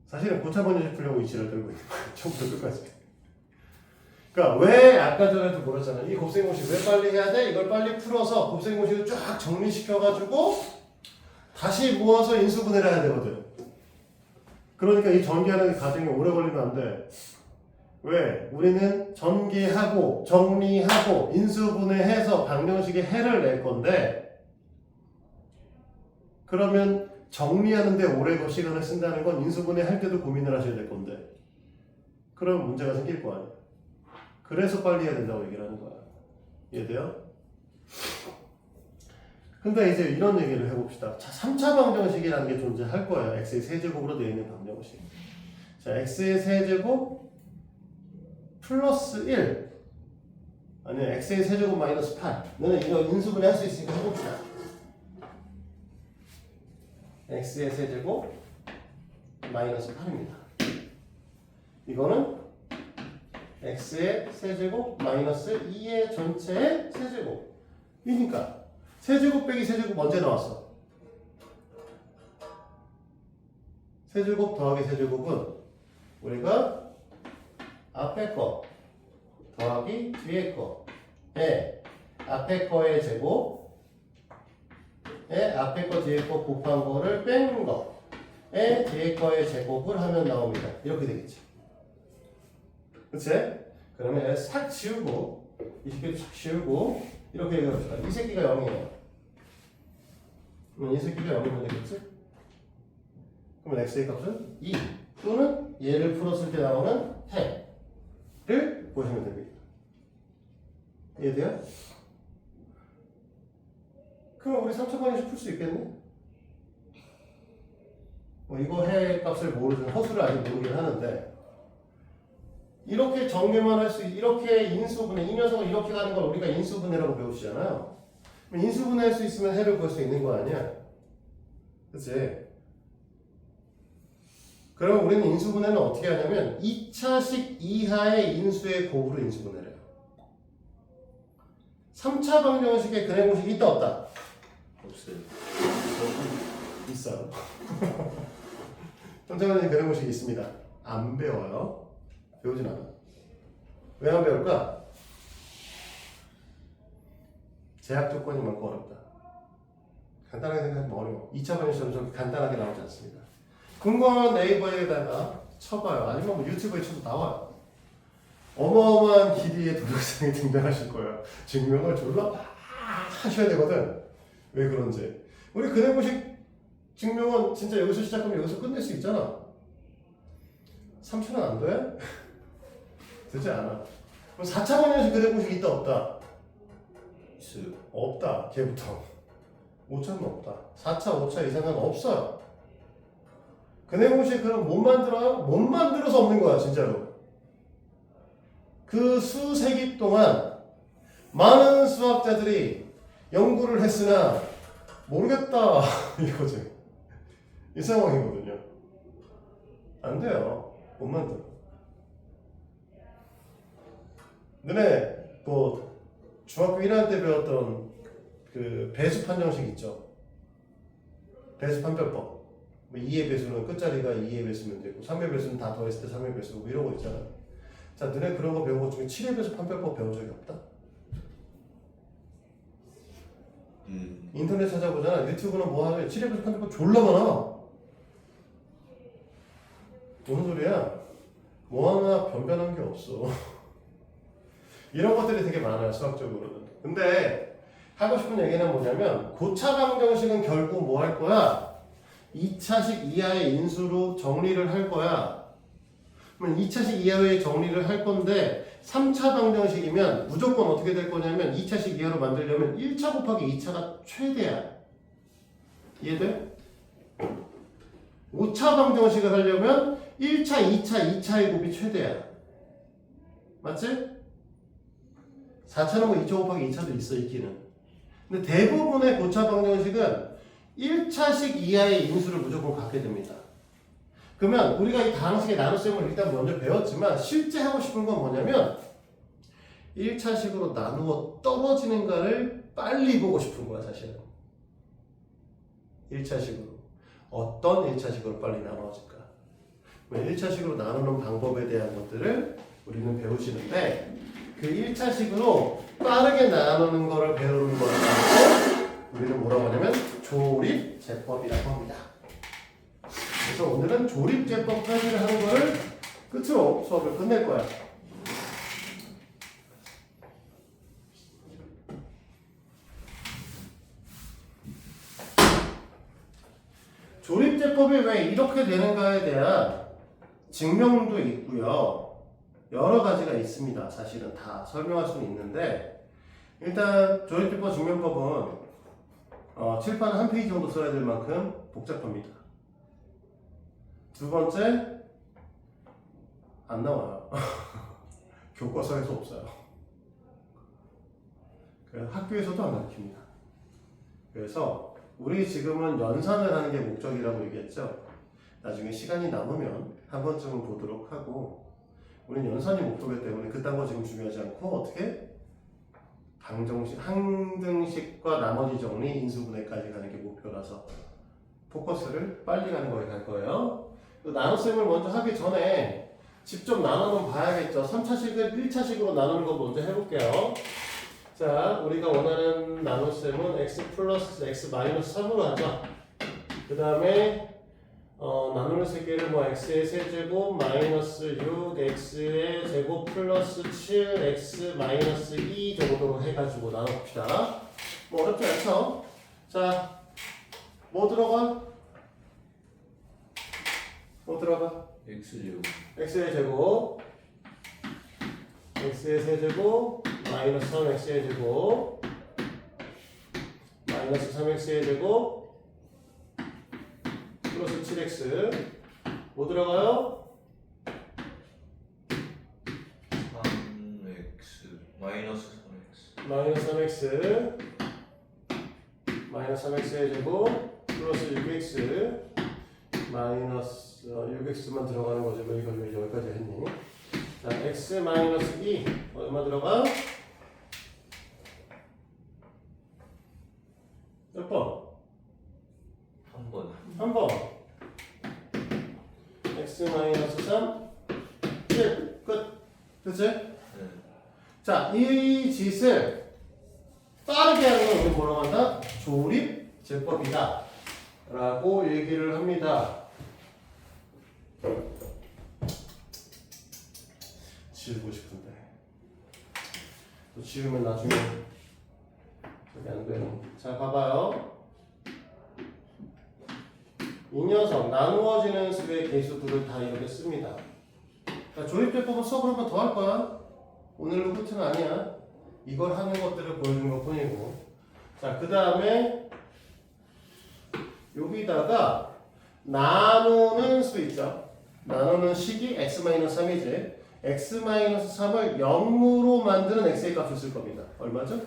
사실은 고차 방정식 풀려고 이 지랄 들고 있는 거예요. 처음부터 끝까지. 그러니까 왜 아까 전에도 물었잖아요. 이 곱셈공식 왜 빨리 해야 돼? 이걸 빨리 풀어서 곱셈공식을 쫙 정리시켜가지고 다시 모아서 인수분해를 해야 되거든. 그러니까 이 전개하는 과정이 오래 걸리면 안 돼. 왜? 우리는 전개하고 정리하고 인수분해해서 방정식의 해를 낼 건데, 그러면 정리하는데 오래 시간을 쓴다는 건 인수분해 할 때도 고민을 하셔야 될 건데, 그럼 문제가 생길 거 아니야. 그래서 빨리 해야 된다고 얘기를 하는 거야. 이해돼요? 근데 이제 이런 얘기를 해봅시다. 자, 3차 방정식이라는 게 존재할 거예요. x의 세제곱으로 되어 있는 방정식. 자, x의 세제곱 플러스 1 아니면 x의 세제곱 마이너스 8. 너는 이거 인수분해 할 수 있으니까 해봅시다. x의 세제곱 마이너스 8입니다. 이거는 x의 세제곱 마이너스 2의 전체의 세제곱이니까 세제곱 빼기 세제곱 언제 나왔어? 세제곱 더하기 세제곱은 우리가 앞에 거 더하기 뒤에 거에 앞에 거의 제곱에 앞에 거 뒤에 거 곱한 거를 뺀 거에 뒤에 거의 제곱을 하면 나옵니다. 이렇게 되겠지. 그치? 그러면 싹 지우고 이 새끼도 싹 지우고 이렇게 얘기합시다. 이 새끼가 0이에요. 이 새끼가 0이면 되겠지? 그러면 x의 값은 2 또는 얘를 풀었을 때 나오는 해를 보시면 됩니다. 이해돼요? 그럼 우리 3차 방정식 풀 수 있겠네? 이거 해 값을 모르는 허수를 아직 모르긴 하는데 이렇게 정리만 할 수 이렇게 인수분해 이 녀석을 이렇게 가는 걸 우리가 인수분해라고 배우시잖아요. 그럼 인수분해할 수 있으면 해를 볼 수 있는 거 아니야? 그치? 그럼 우리는 인수분해는 어떻게 하냐면 2차식 이하의 인수의 곱으로 인수분해를 해요. 3차 방정식에 근해 공식이 있다 없다? 없어요. 있어요. 3차 방정식 근해 공식이 있습니다. 안 배워요. 배우진 않아. 왜 안 배울까? 제약 조건이 많고 어렵다. 간단하게 생각하면 어려워. 2차 방정식은 좀 간단하게 나오지 않습니다. 궁금한 네이버에다가 쳐봐요. 아니면 뭐 유튜브에 쳐도 나와요. 어마어마한 길이의 동영상이 등장하실 거예요. 증명을 졸라 막 하셔야 되거든. 왜 그런지. 우리 근해 공식 증명은 진짜 여기서 시작하면 여기서 끝낼 수 있잖아. 3초는 안 돼? 되지 않아. 그럼 4차 방정식 근해 공식 있다 없다? 있어요. 없다. 걔부터. 5차는 없다. 4차, 5차 이상은 없어요. 근해 공식 그럼 못 만들어요? 못 만들어서 없는 거야 진짜로. 그 수세기 동안 많은 수학자들이 연구를 했으나 모르겠다 이거지. 이 상황이거든요. 안 돼요. 못 만들어. 너네 뭐 중학교 1학년 때 배웠던 그 배수 판정식 있죠. 배수 판별법. 2의 배수는 끝자리가 2의 배수면 되고 3의 배수는 다 더했을 때 3의 배수고 뭐 이런 거 있잖아. 자, 너네 그런 거 배운 것 중에 7의 배수 판별법 배운 적이 없다? 인터넷 찾아보잖아. 유튜브는 뭐 하냐? 7의 배수 판별법 졸라 많아. 무슨 소리야? 뭐 하나 변변한 게 없어. 이런 것들이 되게 많아요, 수학적으로는. 근데 하고 싶은 얘기는 뭐냐면 고차 방정식은 결국 뭐 할 거야? 2차식 이하의 인수로 정리를 할 거야. 그러면 2차식 이하의 정리를 할 건데 3차 방정식이면 무조건 어떻게 될 거냐면 2차식 이하로 만들려면 1차 곱하기 2차가 최대야. 이해돼? 5차 방정식을 하려면 1차, 2차, 2차의 곱이 최대야. 맞지? 4차는 뭐 2차 곱하기 2차도 있어 있기는. 근데 대부분의 고차 방정식은 1차식 이하의 인수를 무조건 갖게 됩니다. 그러면 우리가 이 다항식의 나눗셈을 일단 먼저 배웠지만 실제 하고 싶은 건 뭐냐면 1차식으로 나누어 떨어지는가를 빨리 보고 싶은 거야 사실은. 1차식으로. 어떤 1차식으로 빨리 나눠질까? 1차식으로 나누는 방법에 대한 것들을 우리는 배우시는데 그 1차식으로 빠르게 나누는 거를 배우는 거를 우리는 뭐라고 하냐면 조립제법이라고 합니다. 그래서 오늘은 조립제법 표시를 하는 거를 끝으로 수업을 끝낼 거야. 조립제법이 왜 이렇게 되는가에 대한 증명도 있고요. 여러 가지가 있습니다. 사실은 다 설명할 수는 있는데 일단 조립제법 증명법은 칠판 한 페이지 정도 써야 될 만큼 복잡합니다. 두 번째, 안 나와요. 교과서에서 없어요. 학교에서도 안 가르칩니다. 그래서 우리 지금은 연산을 하는 게 목적이라고 얘기했죠. 나중에 시간이 남으면 한 번쯤은 보도록 하고 우리는 연산이 목표이기 때문에 그딴 거 지금 중요하지 않고 어떻게 방정식, 항등식과 나머지 정리, 인수분해까지 가는 게 목표라서 포커스를 빨리 가는 거에 갈 거예요. 나눗셈을 먼저 하기 전에 직접 나눠는 봐야겠죠. 3차식을 1차식으로 나누는 거 먼저 해볼게요. 자, 우리가 원하는 나눗셈은 x 플러스 x 마이너스 3으로 하죠. 그 다음에 나누는 세개를 뭐 x의 세제곱 마이너스 6 x의 제곱 플러스 7 x 마이너스 2 정도로 해가지고 나눠봅시다. 뭐 어렵지 않죠? 자, 뭐 들어가? 또 들어가. x제곱 x의 제곱 x의 세제곱 마이너스 3x의 제곱 마이너스 3x의 제곱 플러스 7x 뭐 들어가요? 3x 마이너스 3x 마이너스 3x 마이너스 3x의 제곱 플러스 6x 마이너스 6x만 들어가는 거죠. 왜 이걸 왜 여기까지 했니? 자, x 마이너스 2 얼마 들어가? 몇 번? 한번 한 번. x 마이너스 3 7 끝. 그치? 네. 자, 이 짓을 빠르게 하는 걸 우리 뭐라고 한다? 조립 제법이다 라고 얘기를 합니다. 지우고 싶은데 또 지우면 나중에 저기 안 되는. 자, 봐봐요. 이 녀석 나누어지는 수의 개수들을 다 이렇게 씁니다. 자, 조립제법은 수업을 한 번 더 할 거야. 오늘로 끝은 아니야. 이걸 하는 것들을 보여주는 것 뿐이고. 자, 그 다음에 여기다가 나누는 수 있죠. 나누는 식이 x-3이지. x-3을 0으로 만드는 x의 값을 쓸 겁니다. 얼마죠?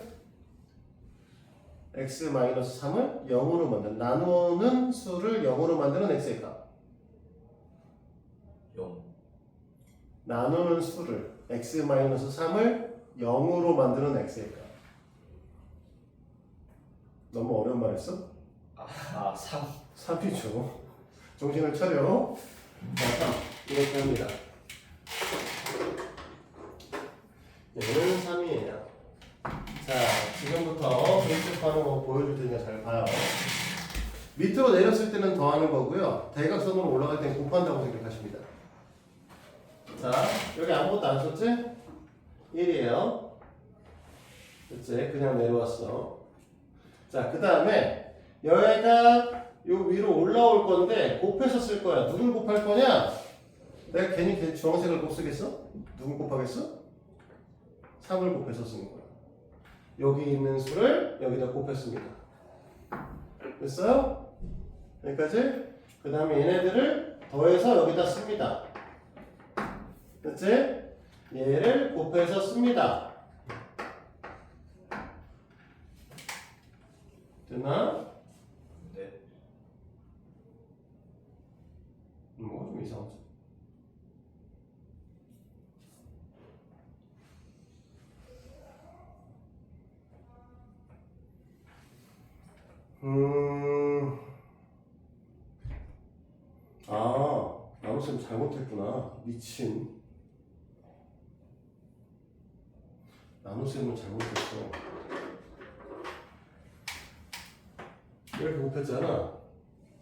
x-3을 0으로 만드는, 나누는 수를 0으로 만드는 x의 값. 0 나누는 수를 x-3을 0으로 만드는 x의 값. 너무 어려운 말 했어? 3 3이죠. 정신을 차려. 자, 3. 이렇게 합니다. 얘는 3이에요. 자, 지금부터 조립제법하는 거 보여줄 테니까 잘 봐요. 밑으로 내렸을 때는 더하는 거고요. 대각선으로 올라갈 때는 곱한다고 생각하십니다. 자, 여기 아무것도 안 썼지? 1이에요. 그치? 그냥 내려왔어. 자, 그 다음에 여기가 요 위로 올라올 건데 곱해서 쓸 거야. 누굴 곱할 거냐? 내가 괜히 주황색을 곱 쓰겠어? 누굴 곱하겠어? 3을 곱해서 쓰는 거야. 여기 있는 수를 여기다 곱했습니다. 됐어요? 여기까지? 그 다음에 얘네들을 더해서 여기다 씁니다. 됐지? 얘를 곱해서 씁니다. 됐나? 네. 뭐가 좀 이상하지? 나무쌤 잘못했구나. 미친. 나무쌤은 잘못했어. 이렇게 곱했잖아.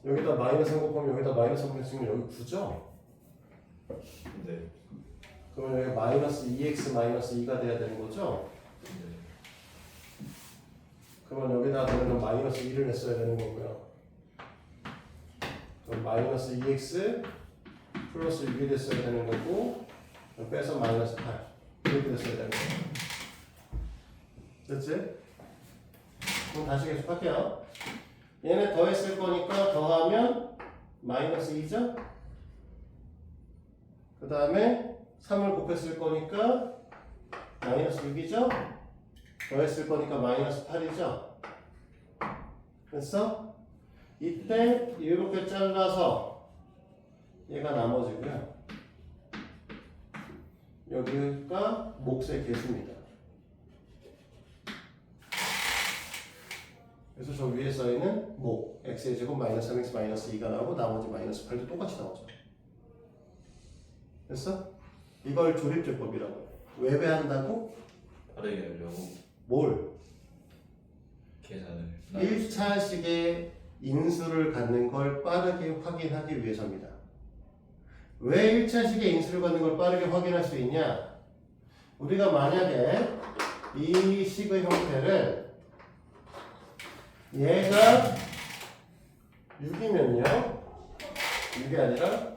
여기다 마이너스 3 곱하면 여기다 마이너스 3 곱했으면 여기 9죠? 네. 그러면 여기 마이너스 2x 마이너스 2가 돼야 되는 거죠? 네. 그러면 여기다 그러면 마이너스 2를 냈어야 되는 거고요. 그럼 마이너스 2x 플러스 6이 됐어야 되는 거고, 빼서 마이너스 8 이렇게 됐어야 되는 거예요. 됐지? 그럼 다시 계속 할게요. 얘네 더했을 거니까 더하면 마이너스 2죠? 그 다음에 3을 곱했을 거니까 마이너스 6이죠? 더했을 거니까 마이너스 8이죠? 됐어? 이때 이렇게 잘라서 얘가 나머지고요. 여기가 몫의 개수입니다. 그래서 저 위에 써있는 목 x의 제곱 마이너스 3x 마이너스 2가 나오고 나머지 마이너스 8도 똑같이 나오죠. 됐어? 이걸 조립제법이라고 해요. 왜 배한다고? 빠르게 하려고 뭘? 계산을 1차식의 인수를 갖는 걸 빠르게 확인하기 위해서입니다. 왜 1차식의 인수를 갖는 걸 빠르게 확인할 수 있냐? 우리가 만약에 이 식의 형태를 얘가 6이면요 6이 아니라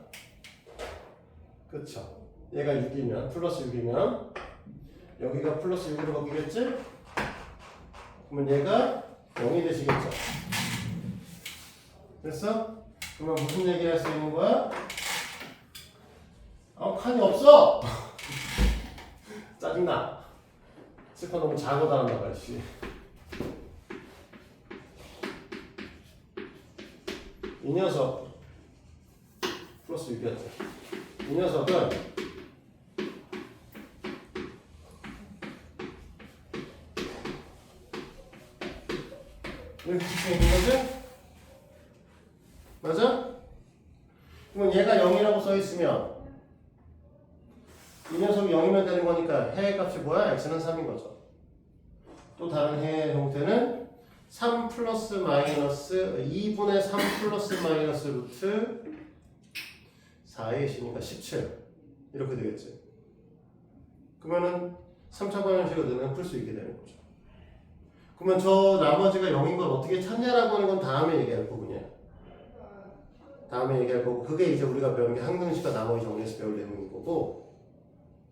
그쵸? 얘가 6이면 플러스 6이면 여기가 플러스 6으로 바뀌겠지? 그러면 얘가 0이 되시겠죠? 됐어? 그러면 무슨 얘기를 할 수 있는 거야? 칸이 없어! 짜증나. 스파 너무 작아 달았나 봐, 씨. 이 녀석 플러스 6이었죠. 이 녀석은 이렇게 찍혀 있는 거지? 맞아? 그러면 얘가 0이라고 써 있으면 이 녀석이 0이면 되는 거니까 해의 값이 뭐야? x는 3인 거죠. 또 다른 해의 형태는 3 플러스 마이너스 2분의 3 플러스 마이너스 루트 4의 10이니까 17 이렇게 되겠지. 그러면은 3차 방정식을 넣으면 풀 수 있게 되는 거죠. 그러면 저 나머지가 0인 걸 어떻게 찾냐라고 하는 건 다음에 얘기할 부분이야. 다음에 얘기할 거고 그게 이제 우리가 배운 게 항등식과 나머지 정리해서 배울 내용인 거고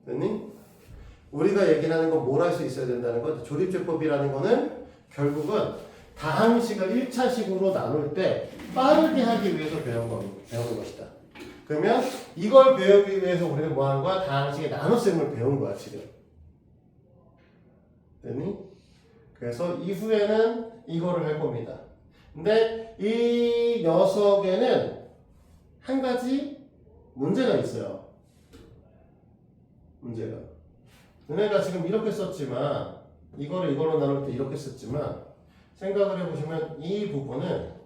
됐니? 우리가 얘기하는 건 뭘 할 수 있어야 된다는 거 조립제법이라는 거는 결국은 다항식을 1차식으로 나눌 때 빠르게 하기 위해서 배우는 것이다. 그러면 이걸 배우기 위해서 우리는 뭐 하는 거야? 다항식의 나눗셈을 배운 거야 지금. 됐니? 그래서 이후에는 이거를 할 겁니다. 근데 이 녀석에는 한 가지 문제가 있어요. 문제가. 너네가 지금 이렇게 썼지만 이거를 이걸로 나눌 때 이렇게 썼지만 생각을 해보시면 이 부분은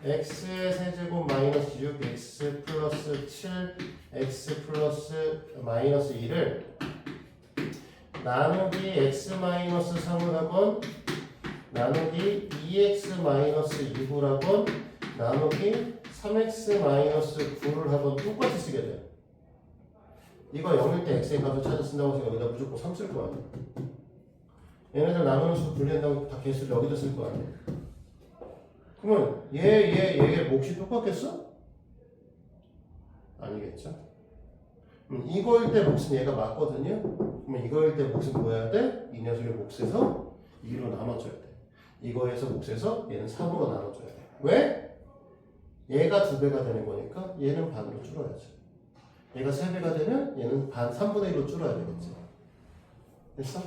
x의 세제곱 마이너스 6 x 플러스 7 x 플러스 마이너스 2를 나누기 x 마이너스 3을 하건 나누기 2x 마이너스 2를 하건 나누기 3x 마이너스 9를 하건 똑같이 쓰게 돼요. 이거 0일 때 x의 값을 찾아 쓴다고 해서 여기다 무조건 3 쓸 거 아니야. 얘네들 나누는 수도 분리한다고 다 개수를 여기다 쓸 거 아니야. 그러면 얘 몫이 똑같겠어? 아니겠죠? 이거일 때 몫은 얘가 맞거든요. 그러면 이거일 때 몫은 뭐 해야 돼? 이 녀석의 몫에서 2로 나눠줘야 돼. 이거에서 몫에서 얘는 3으로 나눠줘야 돼. 왜? 얘가 2배가 되는 거니까 얘는 반으로 줄어야지. 얘가 3배가 되면 얘는 반 3분의 1로 줄어야 되겠지. 됐어?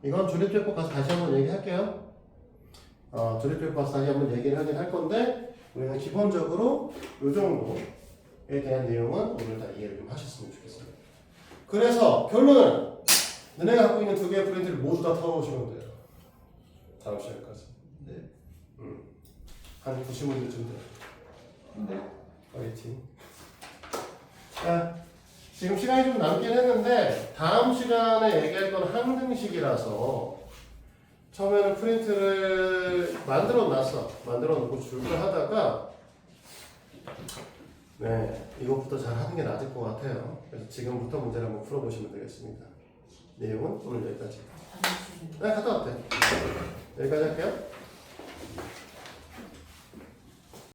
이건 조립제법 가서 다시 한번 얘기할게요. 조립제법 가서 다시 한번 얘기를 하긴 할 건데 우리는 기본적으로 이 정도에 대한 내용은 오늘 다 이해를 좀 하셨으면 좋겠습니다. 그래서 결론은 너네가 갖고 있는 두 개의 프린트를 모두 다 털어오시면 돼요. 다음 시간까지. 네. 한 90문제쯤 돼요. 네. 화이팅. 자, 지금 시간이 좀 남긴 했는데 다음 시간에 얘기할 건 항등식이라서 처음에는 프린트를 만들어 놓고 줄을 하다가 네, 이것부터 잘 하는 게 나을 것 같아요. 그래서 지금부터 문제를 한번 풀어보시면 되겠습니다. 내용은 오늘 여기까지. 네, 갔다 왔대. 여기까지 할게요.